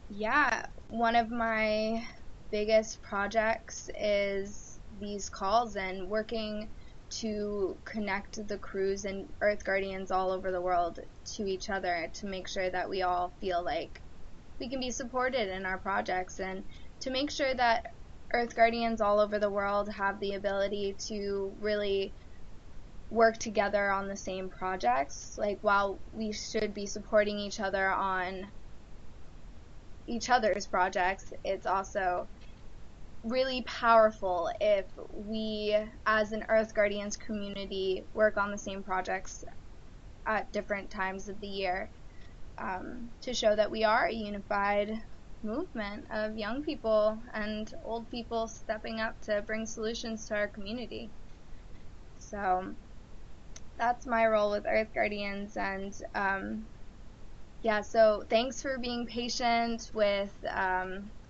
Yeah, one of my biggest projects is these calls and working to connect the crews and Earth Guardians all over the world to each other to make sure that we all feel like we can be supported in our projects and to make sure that Earth Guardians all over the world have the ability to really work together on the same projects. Like, while we should be supporting each other on each other's projects, it's also really powerful if we, as an Earth Guardians community, work on the same projects at different times of the year, to show that we are a unified movement of young people and old people stepping up to bring solutions to our community. So that's my role with Earth Guardians, and yeah, so thanks for being patient with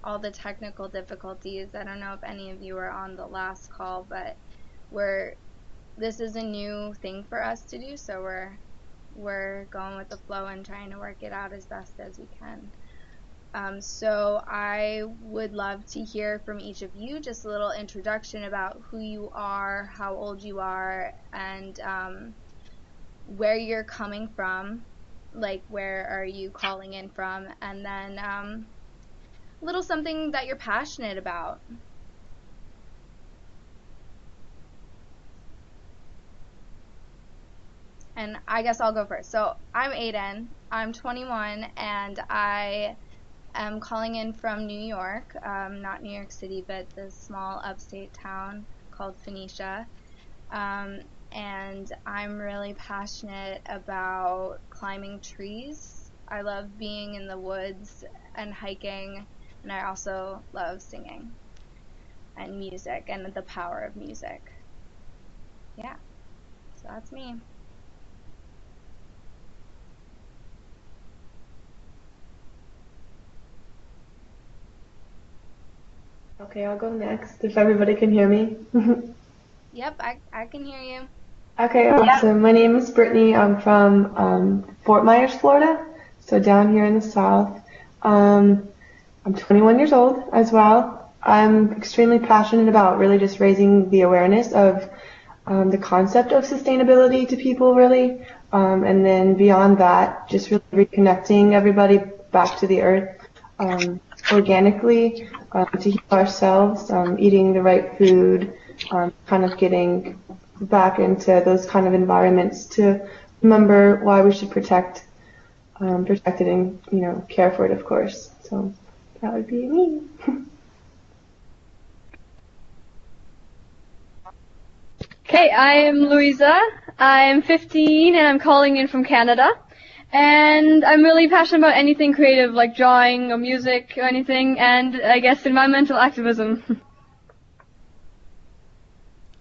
all the technical difficulties. I don't know if any of you were on the last call, but this is a new thing for us to do, so we're going with the flow and trying to work it out as best as we can. So I would love to hear from each of you, just a little introduction about who you are, how old you are, and where you're coming from, like where are you calling in from, and then a little something that you're passionate about. And I guess I'll go first. So I'm Aiden, I'm 21, and I am calling in from New York, not New York City, but the small upstate town called Phoenicia. And I'm really passionate about climbing trees. I love being in the woods and hiking, and I also love singing and music and the power of music. Yeah, so that's me. Okay, I'll go next if everybody can hear me. Yep, I can hear you. Okay, awesome. My name is Brittany. I'm from Fort Myers, Florida, so down here in the South. Um, I'm 21 years old as well. I'm extremely passionate about really just raising the awareness of the concept of sustainability to people, really. And then beyond that, just really reconnecting everybody back to the earth organically, to heal ourselves, eating the right food, kind of getting back into those kind of environments to remember why we should protect it and, care for it, of course. So that would be me. Okay, I am Louisa. I'm 15 and I'm calling in from Canada. And I'm really passionate about anything creative, like drawing or music or anything, and I guess environmental activism.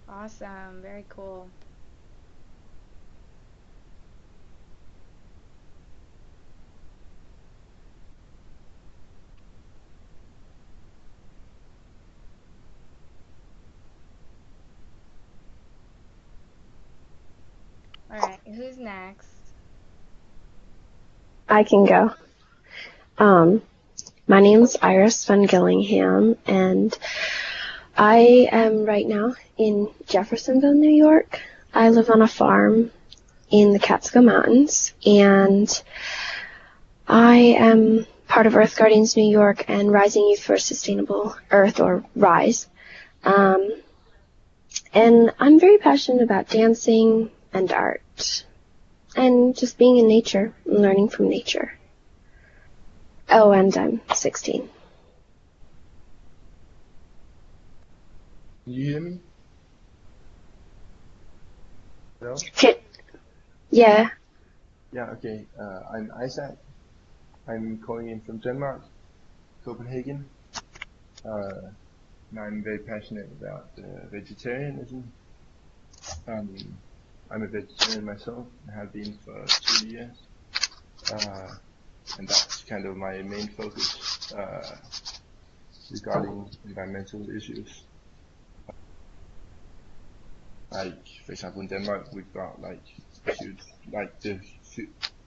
Awesome, very cool. All right, who's next? I can go. Um, my name's Iris Van Gillingham, and I am right now in Jeffersonville, New York. I live on a farm in the Catskill Mountains, and I am part of Earth Guardians New York and Rising Youth for a Sustainable Earth, or RISE. And I'm very passionate about dancing and art, and just being in nature and learning from nature. Oh, and I'm 16. Can you hear me? Hello? Yeah. Yeah, okay. I'm Isaac. I'm calling in from Denmark, Copenhagen. And I'm very passionate about vegetarianism. I'm a vegetarian myself and have been for 2 years. And that's kind of my main focus regarding environmental issues. Like, for example, in Denmark, we've got the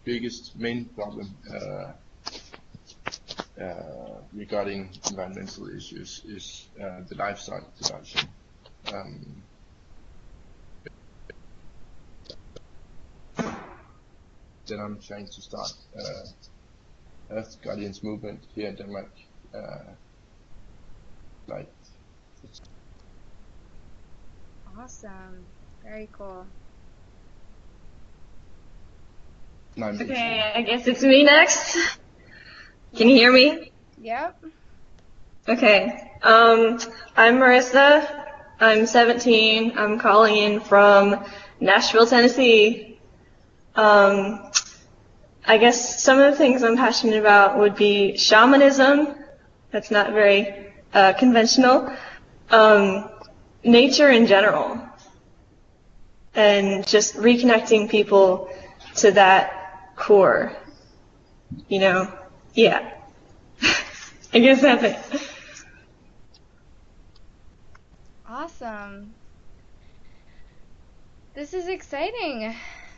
biggest main problem regarding environmental issues is the livestock production. Then I'm trying to start Earth Guardians movement here in Denmark. Like, Awesome. Very cool. Okay, I guess it's me next. Can you hear me? Yep. Okay. I'm Marissa. I'm 17. I'm calling in from Nashville, Tennessee. I guess some of the things I'm passionate about would be shamanism. That's not very conventional. Nature in general. And just reconnecting people to that core. You know? Yeah. I guess that's it. Awesome. This is exciting.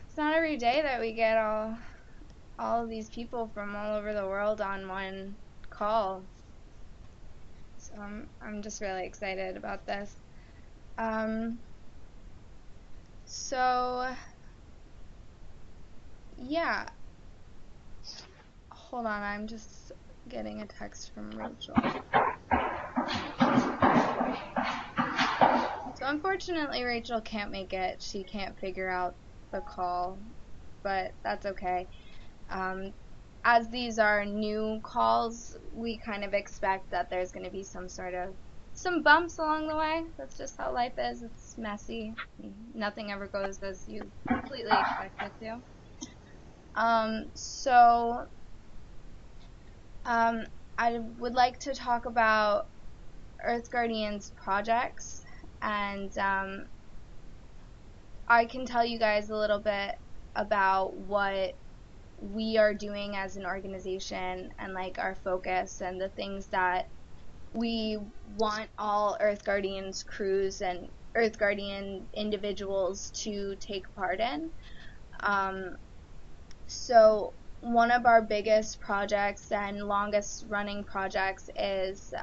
It's not every day that we get all of these people from all over the world on one call. So I'm just really excited about this. So yeah. Hold on, I'm just getting a text from Rachel. So unfortunately, Rachel can't make it. She can't figure out the call, but that's okay. As these are new calls, we kind of expect that there's going to be some bumps along the way. That's just how life is. It's messy. Nothing ever goes as you completely expect it to. I would like to talk about Earth Guardians projects, and I can tell you guys a little bit about what we are doing as an organization and like our focus and the things that we want all Earth Guardians crews and Earth Guardian individuals to take part in. So one of our biggest projects and longest running projects is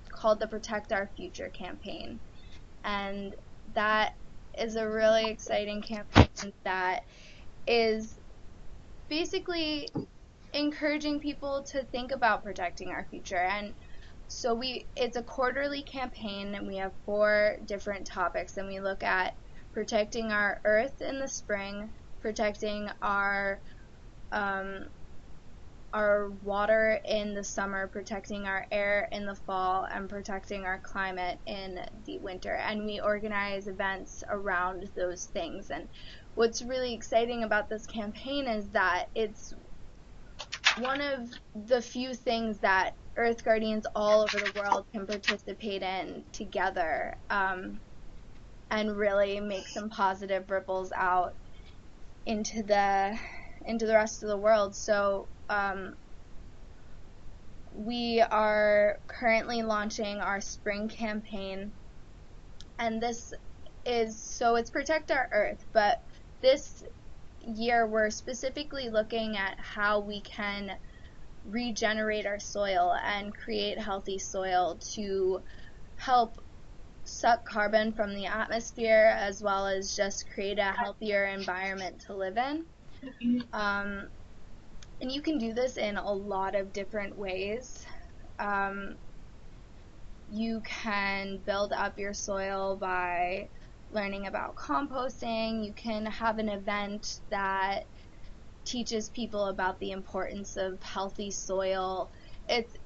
called the Protect Our Future campaign. And that is a really exciting campaign that is basically encouraging people to think about protecting our future. And so it's a quarterly campaign, and we have 4 different topics, and we look at protecting our earth in the spring, protecting our water in the summer, protecting our air in the fall, and protecting our climate in the winter. And we organize events around those things. And what's really exciting about this campaign is that it's one of the few things that Earth Guardians all over the world can participate in together, and really make some positive ripples out into the rest of the world. So we are currently launching our spring campaign, and it's Protect Our Earth, but this year we're specifically looking at how we can regenerate our soil and create healthy soil to help suck carbon from the atmosphere, as well as just create a healthier environment to live in. And you can do this in a lot of different ways. You can build up your soil by learning about composting. You can have an event that teaches people about the importance of healthy soil. It's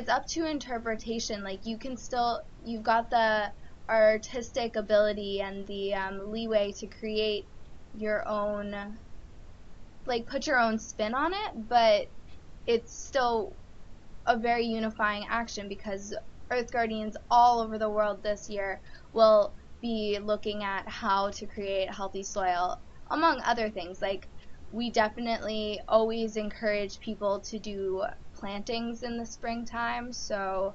up to interpretation. Like, you've got the artistic ability and the leeway to create your own, like, put your own spin on it, but it's still a very unifying action, because Earth Guardians all over the world this year will be looking at how to create healthy soil, among other things. Like, we definitely always encourage people to do plantings in the springtime, so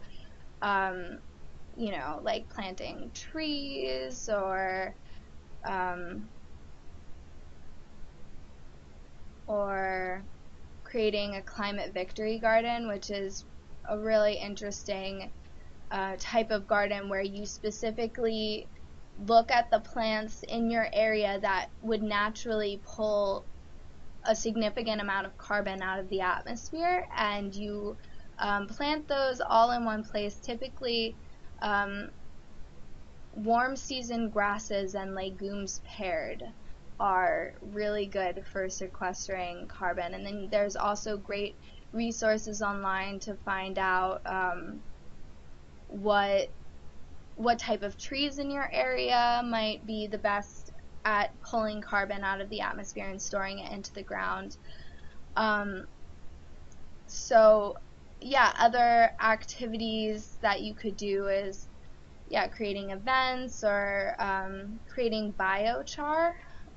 like planting trees, or creating a climate victory garden, which is a really interesting type of garden where you specifically look at the plants in your area that would naturally pull a significant amount of carbon out of the atmosphere, and you plant those all in one place. Typically, warm season grasses and legumes paired are really good for sequestering carbon. And then there's also great resources online to find out what type of trees in your area might be the best at pulling carbon out of the atmosphere and storing it into the ground. So yeah, other activities that you could do is creating events or creating biochar.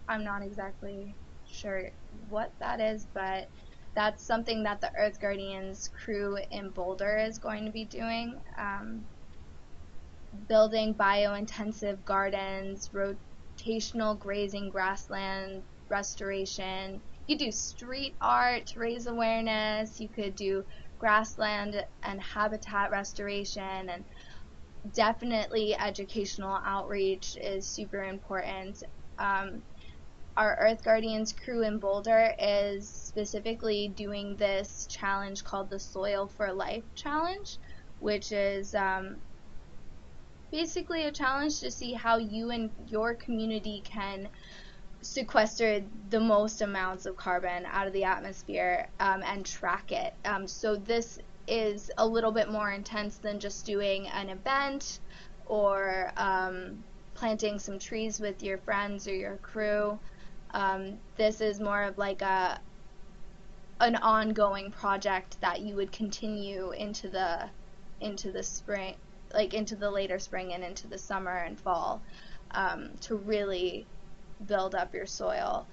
I'm not exactly sure what that is, but that's something that the Earth Guardians crew in Boulder is going to be doing. Building bio-intensive gardens, rotational grazing grassland restoration. You could do street art to raise awareness. You could do grassland and habitat restoration, and definitely educational outreach is super important. Our Earth Guardians crew in Boulder is specifically doing this challenge called the Soil for Life Challenge, which is basically a challenge to see how you and your community can sequester the most amounts of carbon out of the atmosphere and track it. So this is a little bit more intense than just doing an event or planting some trees with your friends or your crew. This is more of like an ongoing project that you would continue into the spring, like into the later spring and into the summer and fall, to really build up your soil.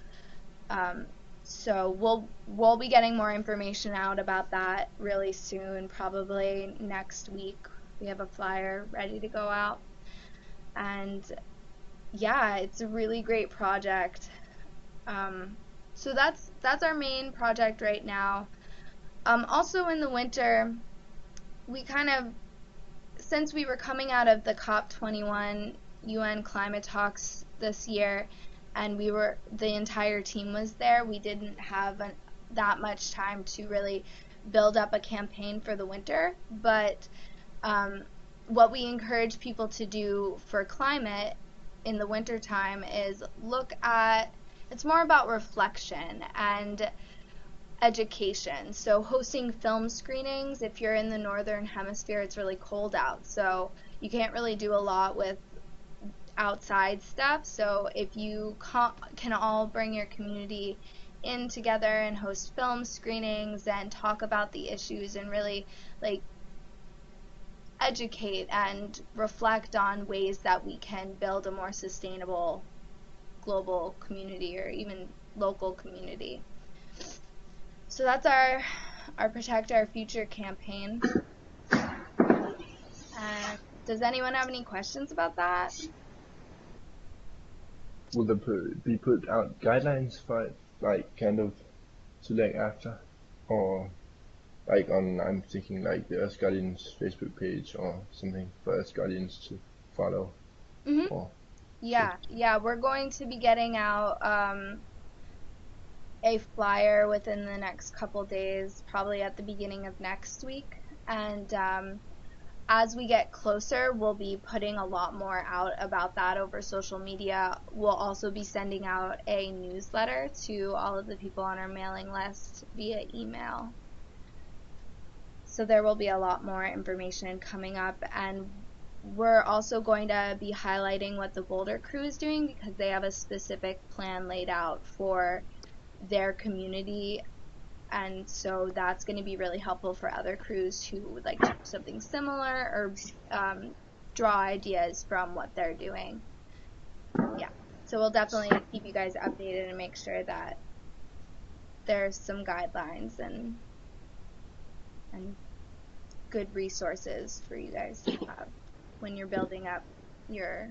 So we'll be getting more information out about that really soon, probably next week. We have a flyer ready to go out, and yeah, it's a really great project. So that's our main project right now. Also in the winter, we kind of, since we were coming out of the COP21 UN climate talks this year, and the entire team was there, we didn't have that much time to really build up a campaign for the winter. But what we encourage people to do for climate in the wintertime is it's more about reflection and education. So hosting film screenings. If you're in the northern hemisphere, it's really cold out, so you can't really do a lot with outside stuff. So if you can all bring your community in together and host film screenings and talk about the issues and really like educate and reflect on ways that we can build a more sustainable global community or even local community. So that's our Protect Our Future campaign. Does anyone have any questions about that? Will there be put out guidelines for it, like kind of select after, or like I'm thinking like the Earth Guardians Facebook page or something for Earth Guardians to follow? Mm-hmm. Or yeah, we're going to be getting out a flyer within the next couple days, probably at the beginning of next week, and as we get closer, we'll be putting a lot more out about that over social media. We'll also be sending out a newsletter to all of the people on our mailing list via email. So there will be a lot more information coming up, and we're also going to be highlighting what the Boulder crew is doing, because they have a specific plan laid out for their community, and so that's going to be really helpful for other crews who would like to do something similar or draw ideas from what they're doing. Yeah, so we'll definitely keep you guys updated and make sure that there's some guidelines and good resources for you guys to have when you're building up your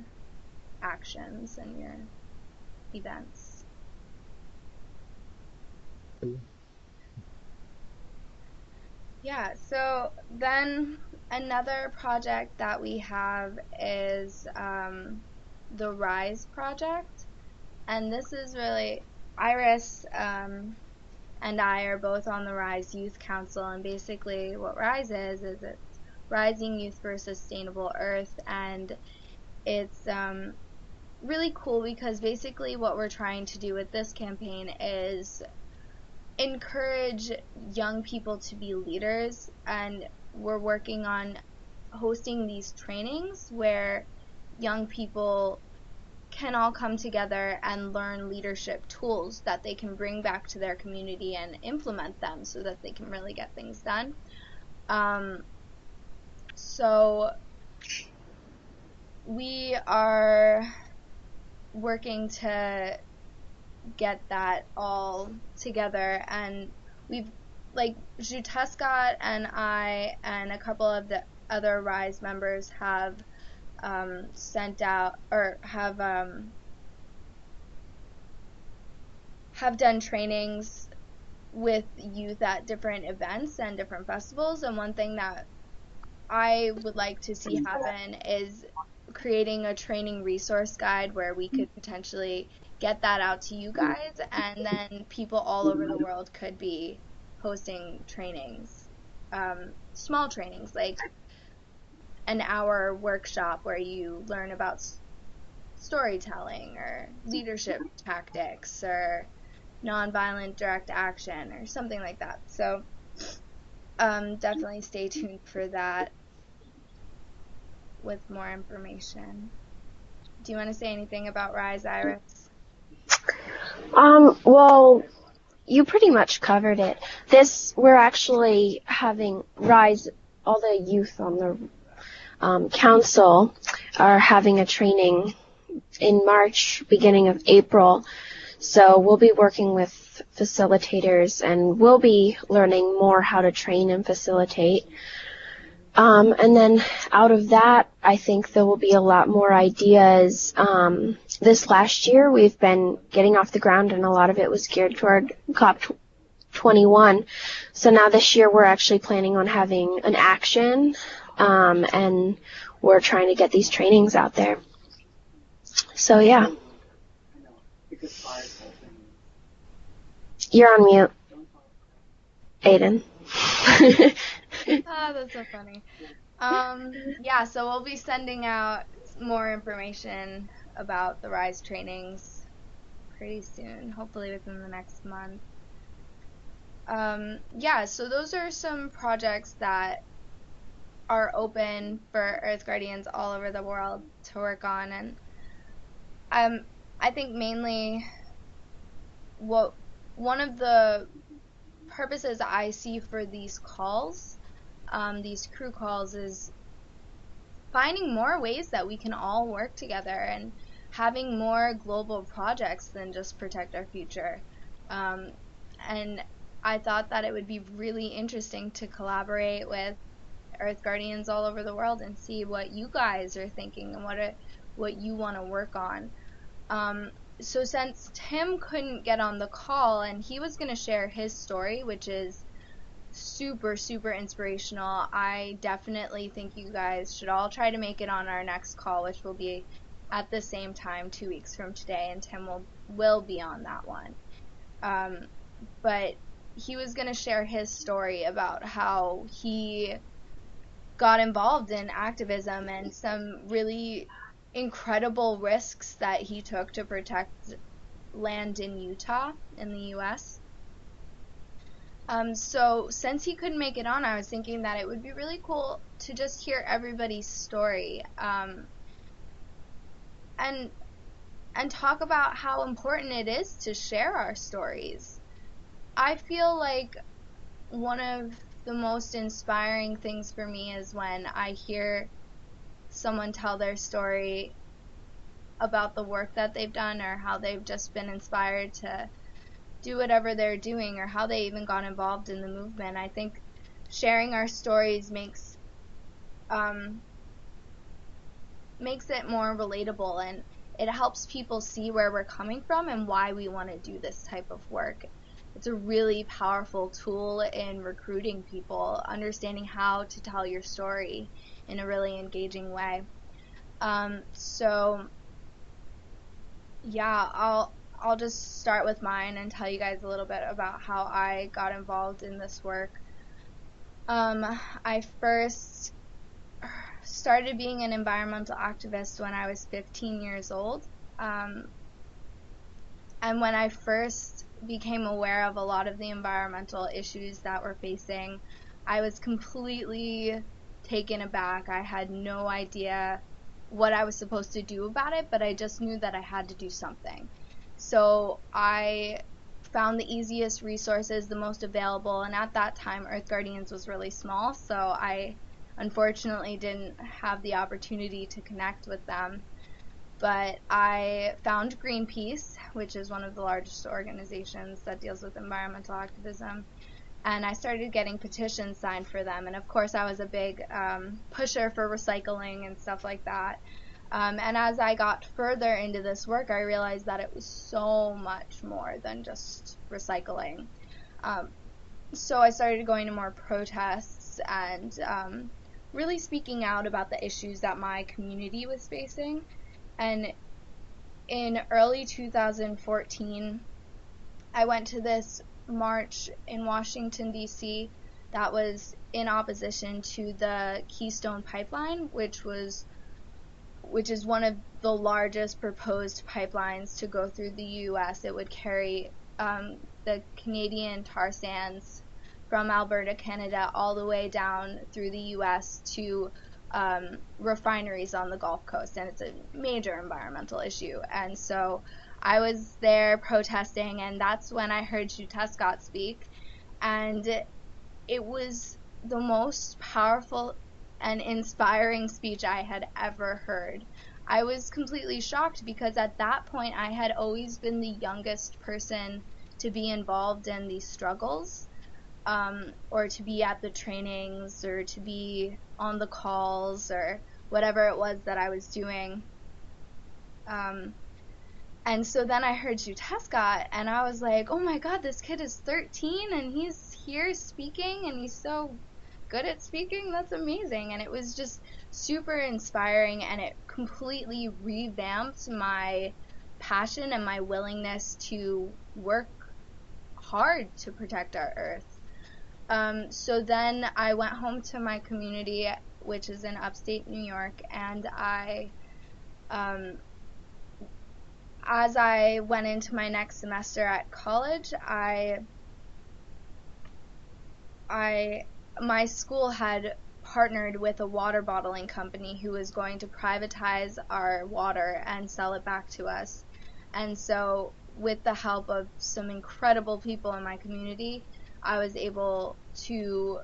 actions and your events. Yeah, so then another project that we have is the Rise project. And this is really, Iris and I are both on the Rise Youth Council. And basically, what Rise is it's Rising Youth for a Sustainable Earth. And it's really cool because basically, what we're trying to do with this campaign is encourage young people to be leaders, and we're working on hosting these trainings where young people can all come together and learn leadership tools that they can bring back to their community and implement them so that they can really get things done. So we are working to get that all together, and we've Juteska and I and a couple of the other Rise members have sent out or have done trainings with youth at different events and different festivals, and one thing that I would like to see happen is creating a training resource guide where we could potentially get that out to you guys, and then people all over the world could be hosting trainings, small trainings, like an hour workshop where you learn about storytelling or leadership tactics or nonviolent direct action or something like that. So definitely stay tuned for that with more information. Do you want to say anything about Rise, Iris? Well, you pretty much covered it. We're actually having Rise, all the youth on the council are having a training in March, beginning of April. So we'll be working with facilitators, and we'll be learning more how to train and facilitate. And then out of that, I think there will be a lot more ideas. This last year, we've been getting off the ground, and a lot of it was geared toward COP21. So now this year, we're actually planning on having an action, and we're trying to get these trainings out there. So, yeah. You're on mute, Aiden. That's so funny. Yeah, so we'll be sending out more information about the Rise trainings pretty soon, hopefully within the next month. Yeah, so those are some projects that are open for Earth Guardians all over the world to work on, and I think mainly one of the purposes I see for these calls, these crew calls, is finding more ways that we can all work together and having more global projects than just Protect Our Future. And I thought that it would be really interesting to collaborate with Earth Guardians all over the world and see what you guys are thinking and what you want to work on. So since Tim couldn't get on the call, and he was going to share his story, which is super, super inspirational, I definitely think you guys should all try to make it on our next call, which will be at the same time 2 weeks from today, and Tim will be on that one. But he was going to share his story about how he got involved in activism and some really incredible risks that he took to protect land in Utah in the US. So since he couldn't make it on, I was thinking that it would be really cool to just hear everybody's story, and talk about how important it is to share our stories. I feel like one of the most inspiring things for me is when I hear someone tell their story about the work that they've done, or how they've just been inspired to do whatever they're doing, or how they even got involved in the movement. I think sharing our stories makes it more relatable, and it helps people see where we're coming from and why we want to do this type of work. it's a really powerful tool in recruiting people, understanding how to tell your story in a really engaging way. So yeah, I'll just start with mine and tell you guys a little bit about how I got involved in this work. I first started being an environmental activist when I was 15 years old. And when I first became aware of a lot of the environmental issues that we're facing, I was completely taken aback. I had no idea what I was supposed to do about it, but I just knew that I had to do something. So I found the easiest resources, the most available, and at that time Earth Guardians was really small, so I unfortunately didn't have the opportunity to connect with them. But I found Greenpeace, which is one of the largest organizations that deals with environmental activism, and I started getting petitions signed for them. And of course I was a big pusher for recycling and stuff like that. And as I got further into this work, I realized that it was so much more than just recycling. So I started going to more protests and really speaking out about the issues that my community was facing. And in early 2014, I went to this march in Washington, D.C. that was in opposition to the Keystone Pipeline, which is one of the largest proposed pipelines to go through the U.S. It would carry the Canadian tar sands from Alberta, Canada, all the way down through the U.S. to refineries on the Gulf Coast, and it's a major environmental issue. And so I was there protesting, and that's when I heard Hugh Tescott speak, and it was the most powerful and inspiring speech I had ever heard. I was completely shocked because at that point I had always been the youngest person to be involved in these struggles, or to be at the trainings, or to be on the calls, or whatever it was that I was doing. And so then I heard Hugh Tescott, and I was like, oh my god, this kid is 13 and he's here speaking, and he's so good at speaking. That's amazing. And it was just super inspiring, and it completely revamped my passion and my willingness to work hard to protect our earth. So then I went home to my community, which is in upstate New York, and as I went into my next semester at college, my school had partnered with a water bottling company who was going to privatize our water and sell it back to us. And so with the help of some incredible people in my community, I was able to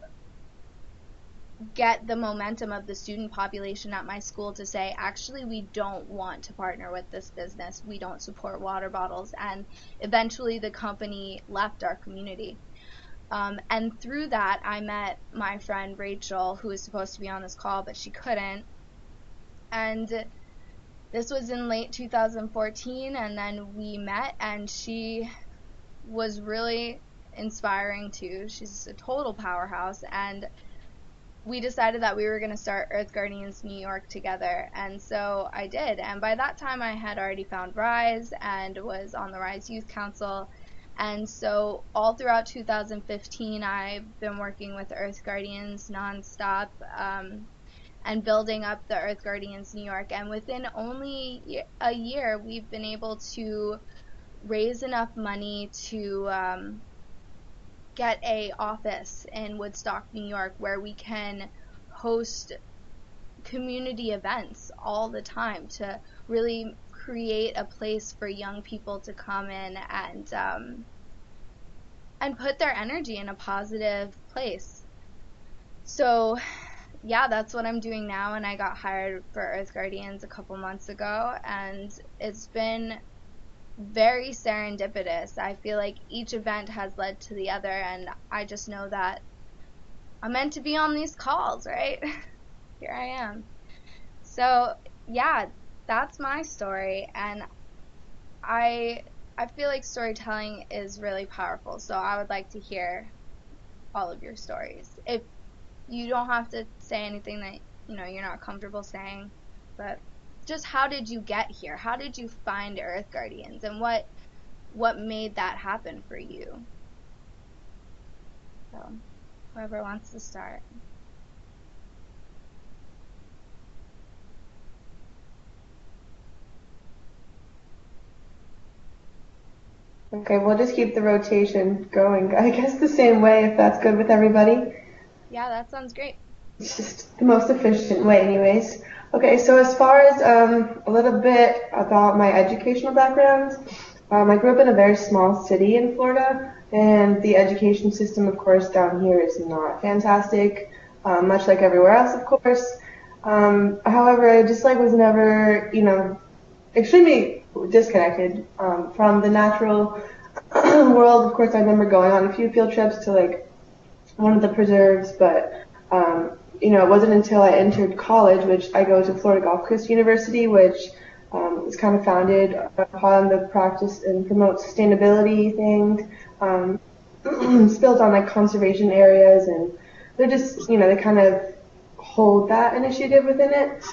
get the momentum of the student population at my school to say, actually, we don't want to partner with this business. We don't support water bottles. And eventually the company left our community. And through that, I met my friend Rachel, who was supposed to be on this call, but she couldn't. And this was in late 2014, and then we met, and she was really inspiring too. She's a total powerhouse, and we decided that we were going to start Earth Guardians New York together, and so I did. And by that time I had already found RISE and was on the RISE Youth Council, and so all throughout 2015 I've been working with Earth Guardians nonstop, and building up the Earth Guardians New York. And within only a year we've been able to raise enough money to get a office in Woodstock, New York, where we can host community events all the time to really create a place for young people to come in and put their energy in a positive place. So yeah, that's what I'm doing now, and I got hired for Earth Guardians a couple months ago, and it's been very serendipitous. I feel like each event has led to the other, and I just know that I'm meant to be on these calls, right? Here I am. So yeah, that's my story, and I I feel like storytelling is really powerful, so I would like to hear all of your stories. If you don't have to say anything that, you're not comfortable saying, but just how did you get here? How did you find Earth Guardians, and what made that happen for you? So, whoever wants to start. Okay, we'll just keep the rotation going. I guess the same way, if that's good with everybody. Yeah, that sounds great. It's just the most efficient way anyways. Okay, so as far as a little bit about my educational background, I grew up in a very small city in Florida, and the education system, of course, down here is not fantastic, much like everywhere else, of course. However, I just was never, extremely disconnected from the natural world. Of course, I remember going on a few field trips to one of the preserves, but it wasn't until I entered college, which I go to Florida Gulf Coast University, which is kind of founded upon the practice and promote sustainability things. It's built on conservation areas, and they're just they kind of hold that initiative within it.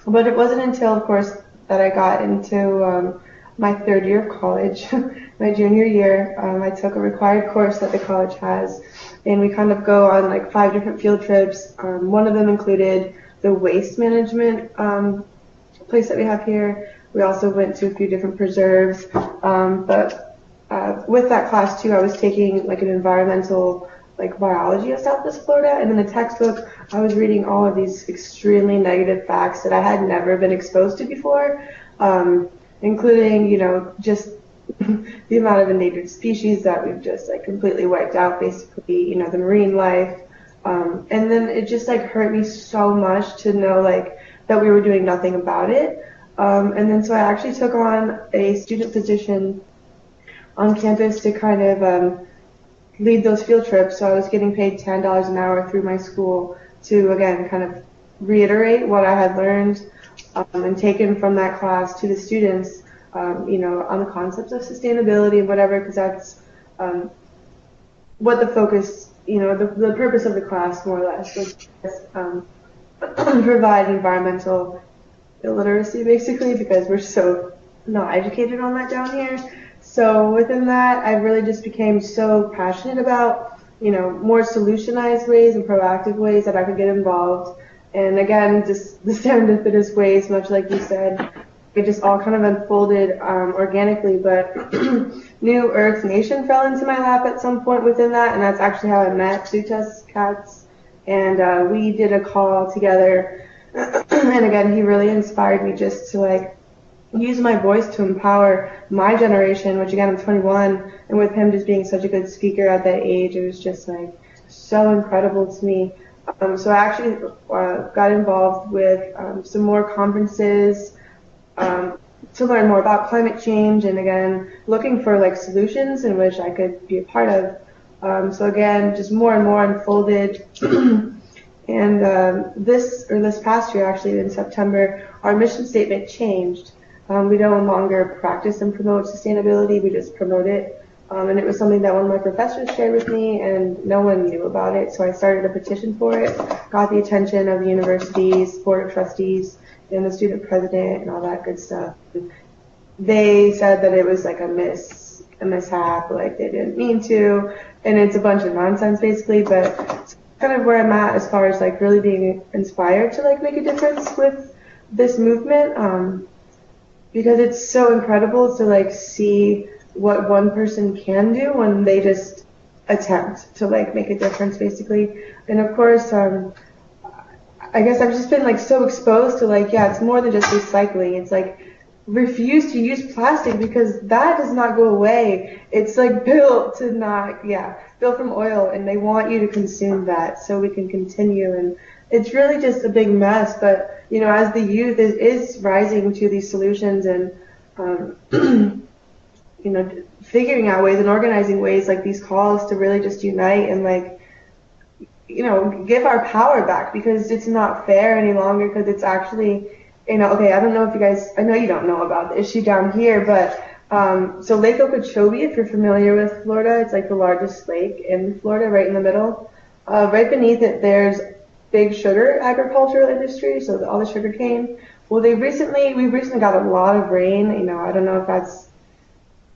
But it wasn't until, of course, that I got into my third year of college, my junior year. I took a required course that the college has, and we kind of go on 5 different field trips. One of them included the waste management place that we have here. We also went to a few different preserves, but with that class too, I was taking an environmental biology of Southwest Florida, and in the textbook I was reading all of these extremely negative facts that I had never been exposed to before, including just the amount of endangered species that we've just completely wiped out, basically, the marine life, and then it just hurt me so much to know that we were doing nothing about it, and then so I actually took on a student position on campus to kind of lead those field trips. So I was getting paid $10 an hour through my school to, again, kind of reiterate what I had learned and taken from that class to the students, on the concepts of sustainability and whatever, because that's what the focus, the purpose of the class more or less was provide environmental illiteracy, basically, because we're so not educated on that down here. So within that, I really just became so passionate about, more solutionized ways and proactive ways that I could get involved. And again, just the serendipitous ways, much like you said, it just all kind of unfolded organically. But New Earth Nation fell into my lap at some point within that, and that's actually how I met Sutas Katz. And we did a call together. And again, he really inspired me just to use my voice to empower my generation, which again, I'm 21, and with him just being such a good speaker at that age, it was just so incredible to me. So I actually got involved with some more conferences to learn more about climate change, and again, looking for solutions in which I could be a part of. So again, just more and more unfolded. And this past year, actually in September, our mission statement changed. We no longer practice and promote sustainability, we just promote it. And it was something that one of my professors shared with me, and no one knew about it, so I started a petition for it, got the attention of the university's board of trustees and the student president and all that good stuff. They said that it was a mishap, they didn't mean to, and it's a bunch of nonsense basically, but it's kind of where I'm at as far as really being inspired to make a difference with this movement. Because it's so incredible to see what one person can do when they just attempt to make a difference, basically. And of course, I guess I've just been so exposed to it's more than just recycling. It's refuse to use plastic, because that does not go away. It's built to not, built from oil, and they want you to consume that so we can continue. And it's really just a big mess, but as the youth is rising to these solutions and figuring out ways and organizing ways like these calls to really just unite and give our power back, because it's not fair any longer, because okay, I don't know if you guys, I know you don't know about the issue down here, but so Lake Okeechobee, if you're familiar with Florida, it's like the largest lake in Florida, right in the middle. Right beneath it, there's big sugar agricultural industry, so all the sugar cane. Well, we recently got a lot of rain. I don't know if that's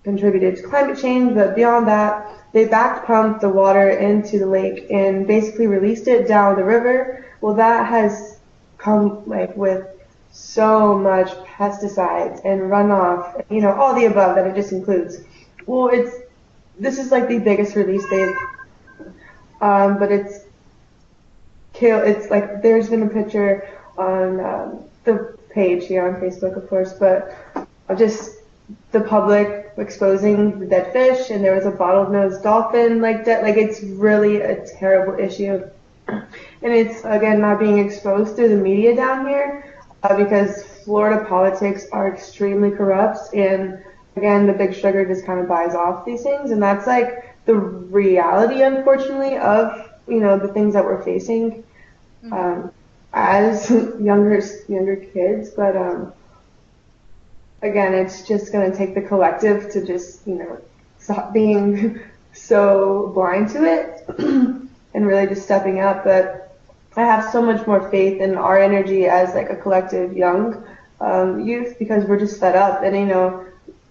contributed to climate change, but beyond that, they back pumped the water into the lake and basically released it down the river. Well, that has come like with so much pesticides and runoff, all the above that it just includes. Well, this is like the biggest release but it's like there's been a picture on the page here on Facebook, of course, but just the public exposing the dead fish, and there was a bottlenose dolphin it's really a terrible issue, and it's again not being exposed through the media down here because Florida politics are extremely corrupt, and again the big sugar just kind of buys off these things, and that's like the reality, unfortunately, of the things that we're facing as younger kids, but again, it's just going to take the collective to just, stop being so blind to it and really just stepping up. But I have so much more faith in our energy as like a collective young youth because we're just fed up, and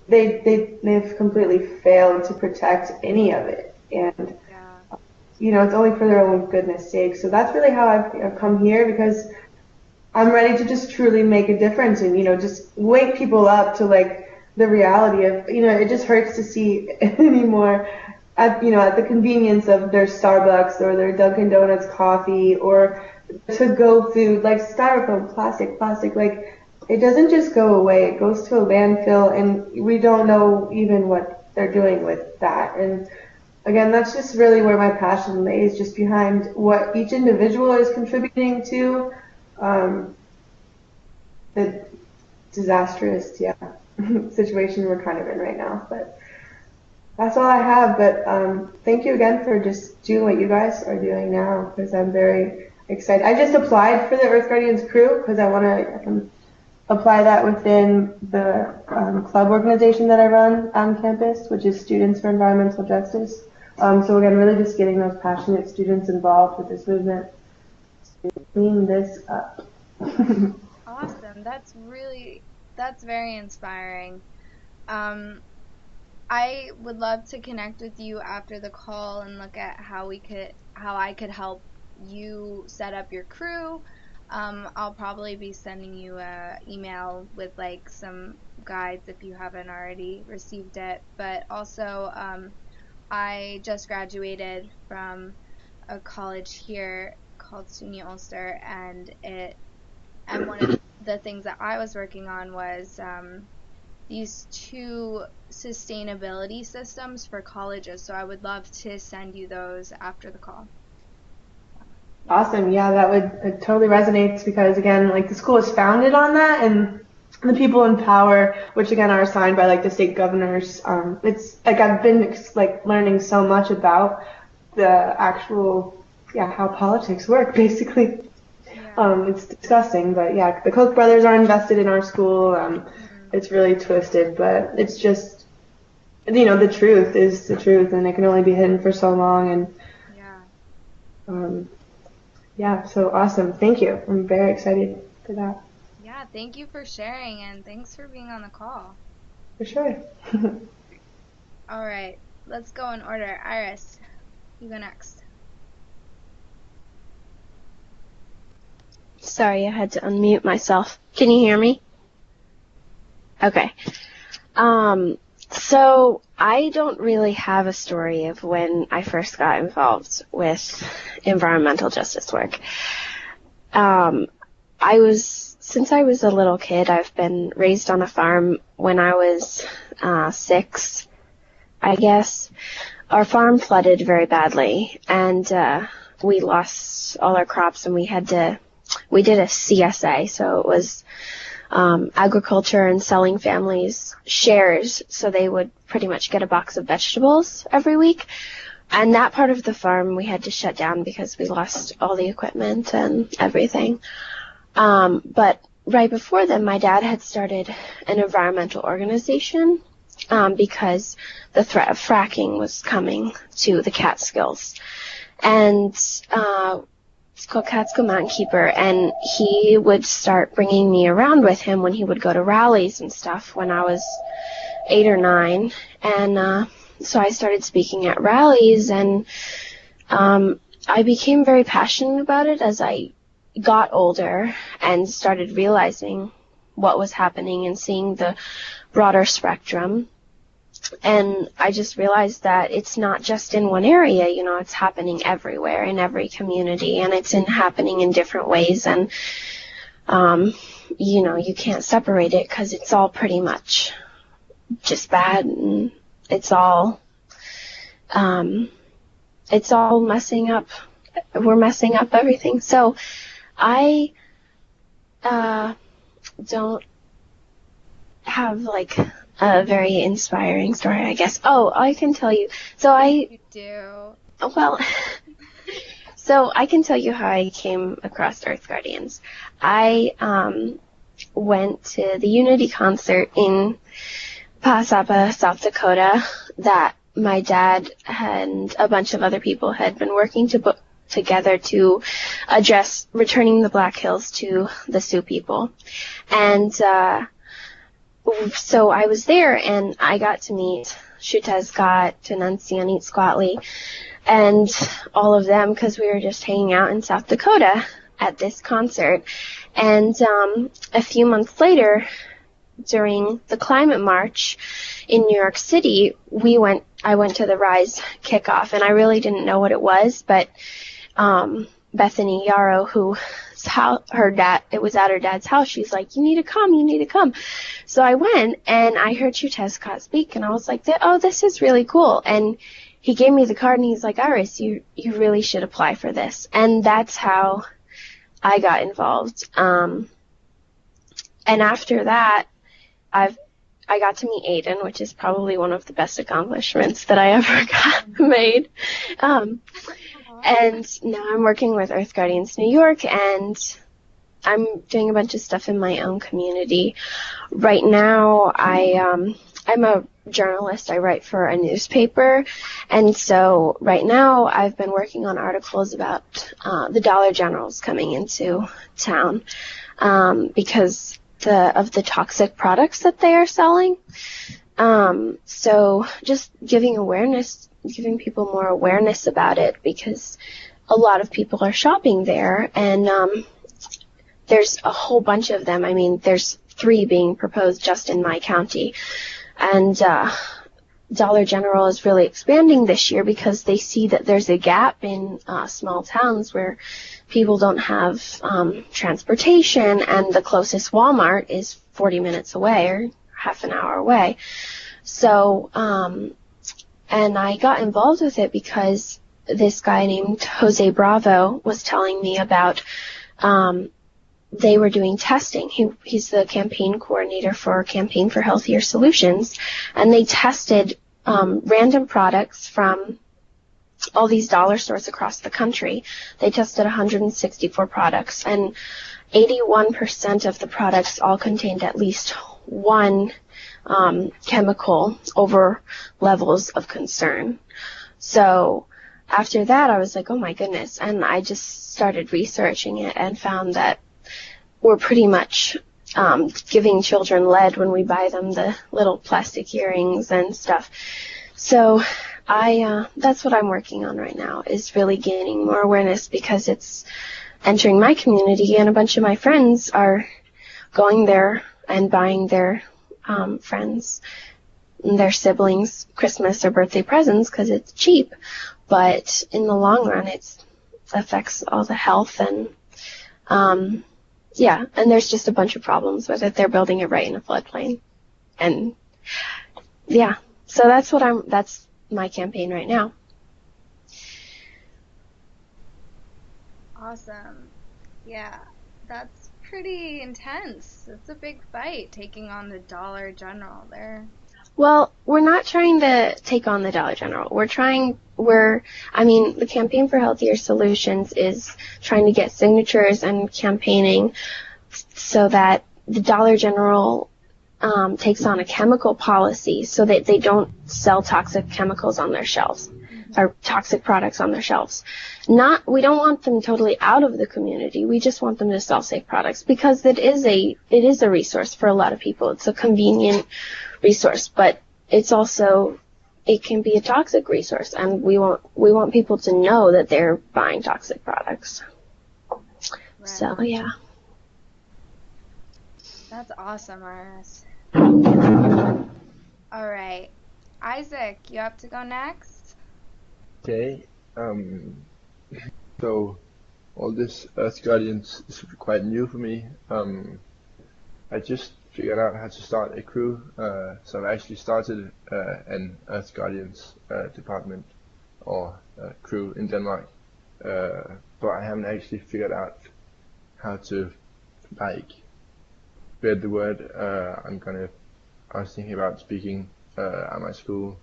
they've completely failed to protect any of it, and it's only for their own goodness sake. So that's really how I've come here, because I'm ready to just truly make a difference and, just wake people up to like the reality of, it just hurts to see anymore at the convenience of their Starbucks or their Dunkin' Donuts coffee or to-go food, like styrofoam, plastic, like it doesn't just go away. It goes to a landfill, and we don't know even what they're doing with that. And again, that's just really where my passion lays, just behind what each individual is contributing to the disastrous, situation we're kind of in right now. But that's all I have. But thank you again for just doing what you guys are doing now, because I'm very excited. I just applied for the Earth Guardians crew because I want to apply that within the club organization that I run on campus, which is Students for Environmental Justice. So again, really just getting those passionate students involved with this movement to clean this up. Awesome. That's very inspiring. I would love to connect with you after the call and look at how I could help you set up your crew. I'll probably be sending you an email with like some guides if you haven't already received it. But also, I just graduated from a college here called SUNY Ulster, and one of the things that I was working on was these 2 sustainability systems for colleges. So I would love to send you those after the call. Awesome. Yeah, it totally resonates because, again, like the school is founded on that, and the people in power, which again are assigned by like the state governors. It's like I've been like learning so much about the actual, how politics work, basically. It's disgusting, but yeah, the Koch brothers are invested in our school. It's really twisted, but it's just, the truth is the truth, and it can only be hidden for so long. And so awesome. Thank you. I'm very excited for that. Yeah, thank you for sharing, and thanks for being on the call. For sure. All right, let's go in order. Iris, you go next. Sorry, I had to unmute myself. Can you hear me? Okay. So I don't really have a story of when I first got involved with environmental justice work. Since I was a little kid, I've been raised on a farm. When I was 6, I guess, our farm flooded very badly, and we lost all our crops, and we did a CSA, so it was agriculture and selling families shares, so they would pretty much get a box of vegetables every week. And that part of the farm we had to shut down because we lost all the equipment and everything. But right before then, my dad had started an environmental organization because the threat of fracking was coming to the Catskills. And it's called Catskill Mountain Keeper, and he would start bringing me around with him when he would go to rallies and stuff when I was 8 or 9. And so I started speaking at rallies, and I became very passionate about it as I got older and started realizing what was happening and seeing the broader spectrum. And I just realized that it's not just in one area, you know, it's happening everywhere in every community, and it's happening in different ways. And, you know, you can't separate it because it's all pretty much just bad, and it's all messing up. We're messing up everything. So I don't have like a very inspiring story, I guess. Oh, I can tell you. You do. Well, so I can tell you how I came across Earth Guardians. I went to the Unity concert in Pasapa, South Dakota, that my dad and a bunch of other people had been working together to address returning the Black Hills to the Sioux people. And so I was there, and I got to meet Shuta Scott, Anansianit Squatley, and all of them because we were just hanging out in South Dakota at this concert. And a few months later, during the climate march in New York City, I went to the Rise kickoff, and I really didn't know what it was, but Bethany Yarrow, it was at her dad's house, she's like, you need to come. So I went, and I heard Shuta Scott speak, and I was like, oh, this is really cool. And he gave me the card, and he's like, Iris, you really should apply for this. And that's how I got involved. And after that, I got to meet Aiden, which is probably one of the best accomplishments that I ever made. And now I'm working with Earth Guardians New York, and I'm doing a bunch of stuff in my own community. Right now, I'm a journalist. I write for a newspaper, and so right now I've been working on articles about the Dollar Generals coming into town because of the toxic products that they are selling. So just giving people more awareness about it, because a lot of people are shopping there, and there's a whole bunch of them. I mean, there's 3 being proposed just in my county, and Dollar General is really expanding this year because they see that there's a gap in small towns where people don't have transportation, and the closest Walmart is 40 minutes away or half an hour away. So, and I got involved with it because this guy named Jose Bravo was telling me about they were doing testing. He's the campaign coordinator for Campaign for Healthier Solutions, and they tested random products from all these dollar stores across the country. They tested 164 products, and 81% of the products all contained at least one chemical over levels of concern. So after that, I was like, oh my goodness, and I just started researching it and found that we're pretty much giving children lead when we buy them the little plastic earrings and stuff. So that's what I'm working on right now, is really gaining more awareness, because it's entering my community, and a bunch of my friends are going there and buying their friends and their siblings Christmas or birthday presents because it's cheap. But in the long run, it affects all the health, and yeah, and there's just a bunch of problems with it. They're building it right in a floodplain, and yeah, so that's my campaign right now. Awesome. Yeah, that's pretty intense. It's a big fight taking on the Dollar General there. Well, we're not trying to take on the Dollar General. The Campaign for Healthier Solutions is trying to get signatures and campaigning so that the Dollar General takes on a chemical policy so that they don't sell toxic chemicals on their shelves or toxic products on their shelves. We don't want them totally out of the community. We just want them to sell safe products because it is a resource for a lot of people. It's a convenient resource, but it can be a toxic resource, and we want people to know that they're buying toxic products. Right. So yeah. That's awesome, Iris. All right. Isaac, you have to go next? Okay. So all this Earth Guardians is quite new for me. I just figured out how to start a crew. So I've actually started an Earth Guardians department or crew in Denmark. But I haven't actually figured out how to spread the word. I was thinking about speaking at my school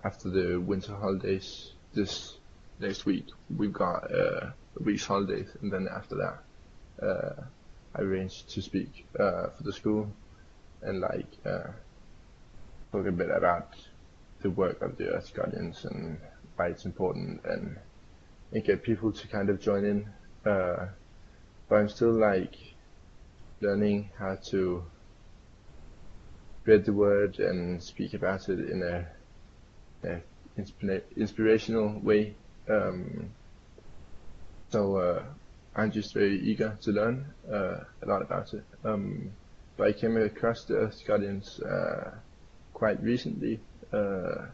after the winter holidays. This next week we've got a week's holidays, and then after that I arranged to speak for the school and talk a bit about the work of the Earth Guardians and why it's important, and get people to kind of join in. But I'm still learning how to spread the word and speak about it in a inspirational way. So I'm just very eager to learn a lot about it. But I came across the Earth Guardians quite recently, at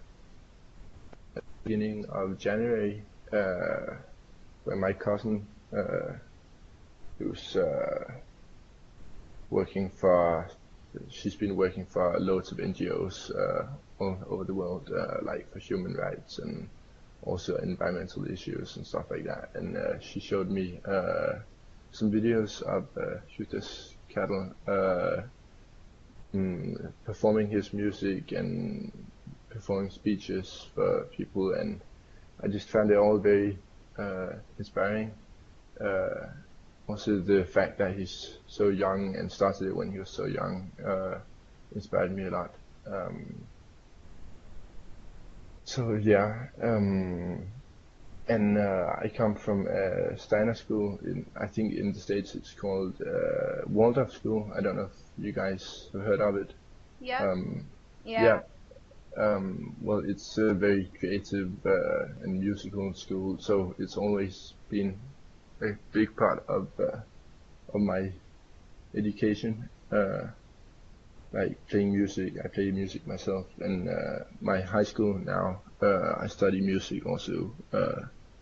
the beginning of January, when my cousin, who's she's been working for loads of NGOs all over the world, for human rights and also environmental issues and stuff like that. And she showed me some videos of Jyttes Cattle performing his music and performing speeches for people, and I just found it all very inspiring. Also the fact that he's so young and started it when he was so young inspired me a lot. So yeah, and I come from a Steiner school. I think in the States it's called Waldorf School. I don't know if you guys have heard of it. Yeah. Yeah. Well, it's a very creative and musical school, so it's always been a big part of my education. Playing music, I play music myself, and my high school now, I study music also,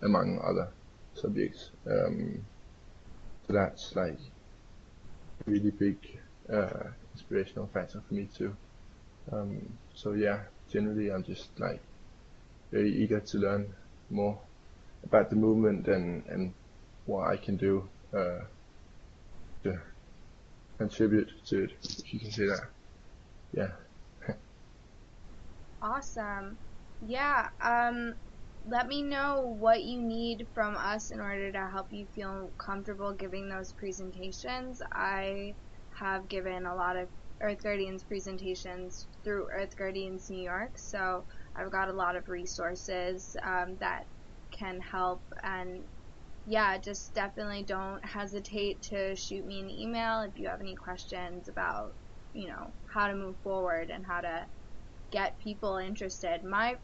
among other subjects. So that's a really big inspirational factor for me too. So yeah, generally I'm just very eager to learn more about the movement and what I can do to contribute to it, if you can say that. Yeah. Awesome. Yeah, let me know what you need from us in order to help you feel comfortable giving those presentations. I have given a lot of Earth Guardians presentations through Earth Guardians New York, so I've got a lot of resources that can help. And yeah, just definitely don't hesitate to shoot me an email if you have any questions about, how to move forward and how to get people interested. My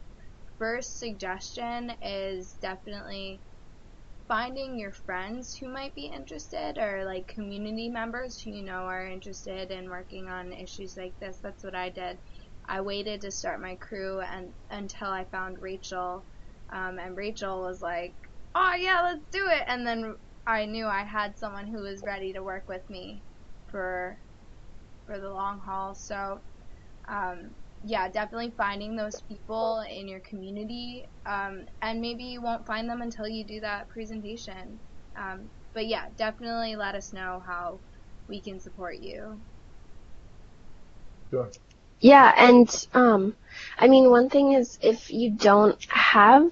first suggestion is definitely finding your friends who might be interested, or community members who are interested in working on issues like this. That's what I did. I waited to start my crew until I found Rachel, and Rachel was like, oh yeah, let's do it, and then I knew I had someone who was ready to work with me for the long haul. So yeah, definitely finding those people in your community, and maybe you won't find them until you do that presentation, but yeah, definitely let us know how we can support you. Sure. Yeah, and one thing is, if you don't have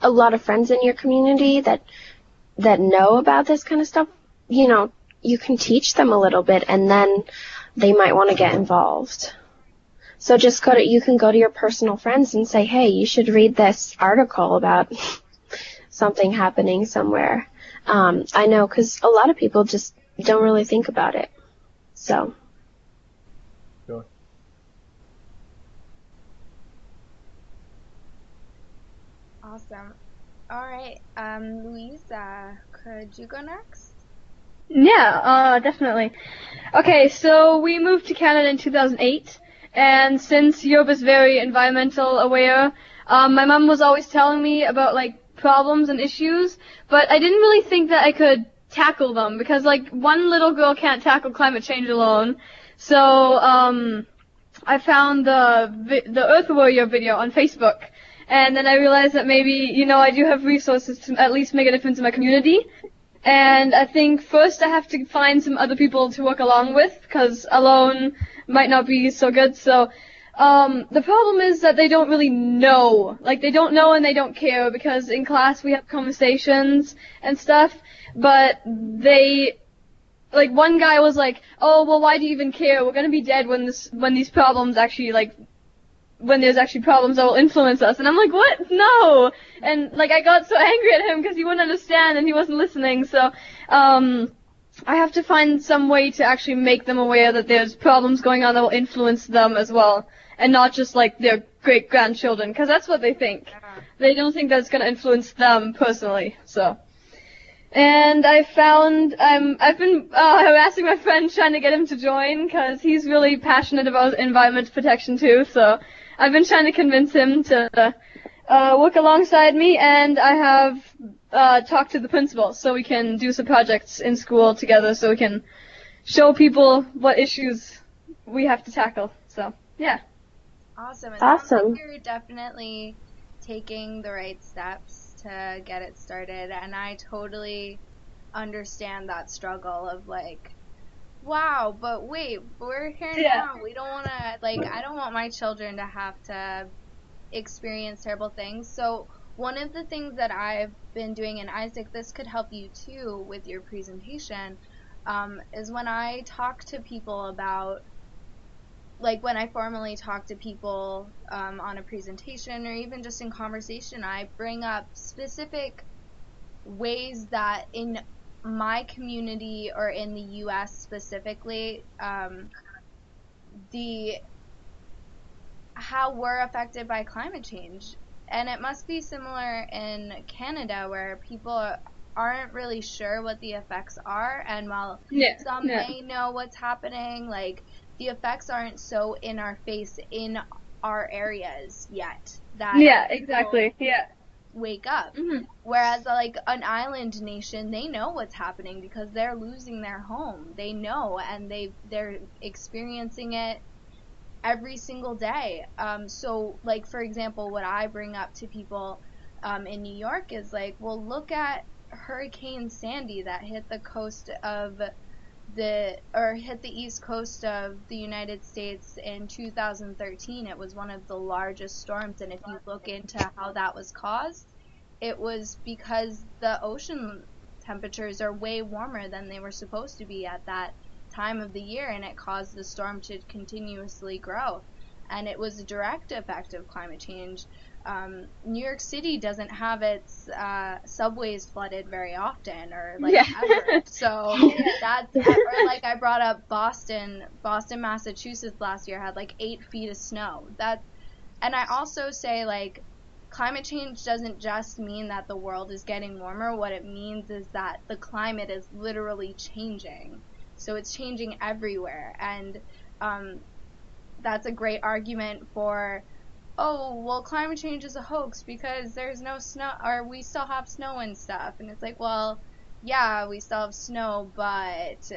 a lot of friends in your community that know about this kind of stuff, you can teach them a little bit, and then they might want to get involved. So just you can go to your personal friends and say, hey, you should read this article about something happening somewhere. I know, because a lot of people just don't really think about it. So. Sure. Awesome. All right, Louisa, could you go next? Yeah, definitely. Okay, so we moved to Canada in 2008, and since Europe is very environmental aware, my mom was always telling me about, like, problems and issues, but I didn't really think that I could tackle them, because, like, one little girl can't tackle climate change alone. So, I found the Earth Warrior video on Facebook, and then I realized that maybe, I do have resources to at least make a difference in my community. And I think first I have to find some other people to work along with, because alone might not be so good. So, the problem is that they don't really know. Like, they don't know and they don't care, because in class we have conversations and stuff, but one guy was like, oh, well, why do you even care? We're gonna be dead when these problems actually, when there's actually problems that will influence us. And I'm like, what? No! And, I got so angry at him because he wouldn't understand and he wasn't listening. So, I have to find some way to actually make them aware that there's problems going on that will influence them as well. And not just, their great-grandchildren, because that's what they think. They don't think that's going to influence them personally, so. And I've been harassing my friend trying to get him to join, because he's really passionate about environmental protection too, so I've been trying to convince him to work alongside me, and I have talked to the principal so we can do some projects in school together so we can show people what issues we have to tackle. So, yeah. Awesome. It sounds like you're definitely taking the right steps to get it started, and I totally understand that struggle of wow, but wait, we're here now. We don't want to, I don't want my children to have to experience terrible things. So one of the things that I've been doing, and Isaac, this could help you too with your presentation, is when I talk to people about, when I formally talk to people on a presentation or even just in conversation, I bring up specific ways that in my community or in the U.S. specifically, how we're affected by climate change. And it must be similar in Canada, where people aren't really sure what the effects are, and while some may know what's happening, the effects aren't so in our face in our areas yet that wake up. Mm-hmm. Whereas an island nation, they know what's happening because they're losing their home. They know, and they're experiencing it every single day. So for example, what I bring up to people in New York is look at Hurricane Sandy that hit the coast of hit the east coast of the United States in 2013. It was one of the largest storms, and if you look into how that was caused, it was because the ocean temperatures are way warmer than they were supposed to be at that time of the year, and it caused the storm to continuously grow. And it was a direct effect of climate change. New York City doesn't have its subways flooded very often, or ever. So that's, or I brought up Boston, Massachusetts last year had 8 feet of snow. And I also say climate change doesn't just mean that the world is getting warmer. What it means is that the climate is literally changing. So it's changing everywhere, and that's a great argument for, oh, well, climate change is a hoax because there's no snow, or we still have snow and stuff. And it's well, yeah, we still have snow, but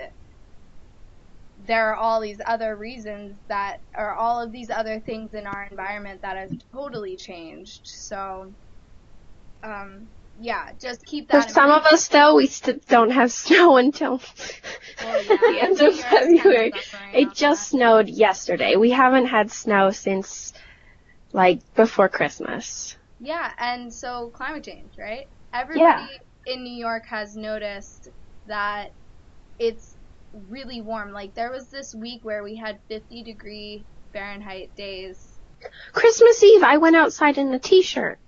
there are all these other reasons that, or all of these other things in our environment that have totally changed. So, yeah, just keep that in mind. For some of us, though, we don't have snow until the end of February. It just snowed yesterday. We haven't had snow since before Christmas. Yeah, and so climate change, right? Everybody in New York has noticed that it's really warm. Like there was this week where we had 50-degree Fahrenheit days. Christmas Eve, I went outside in a t-shirt.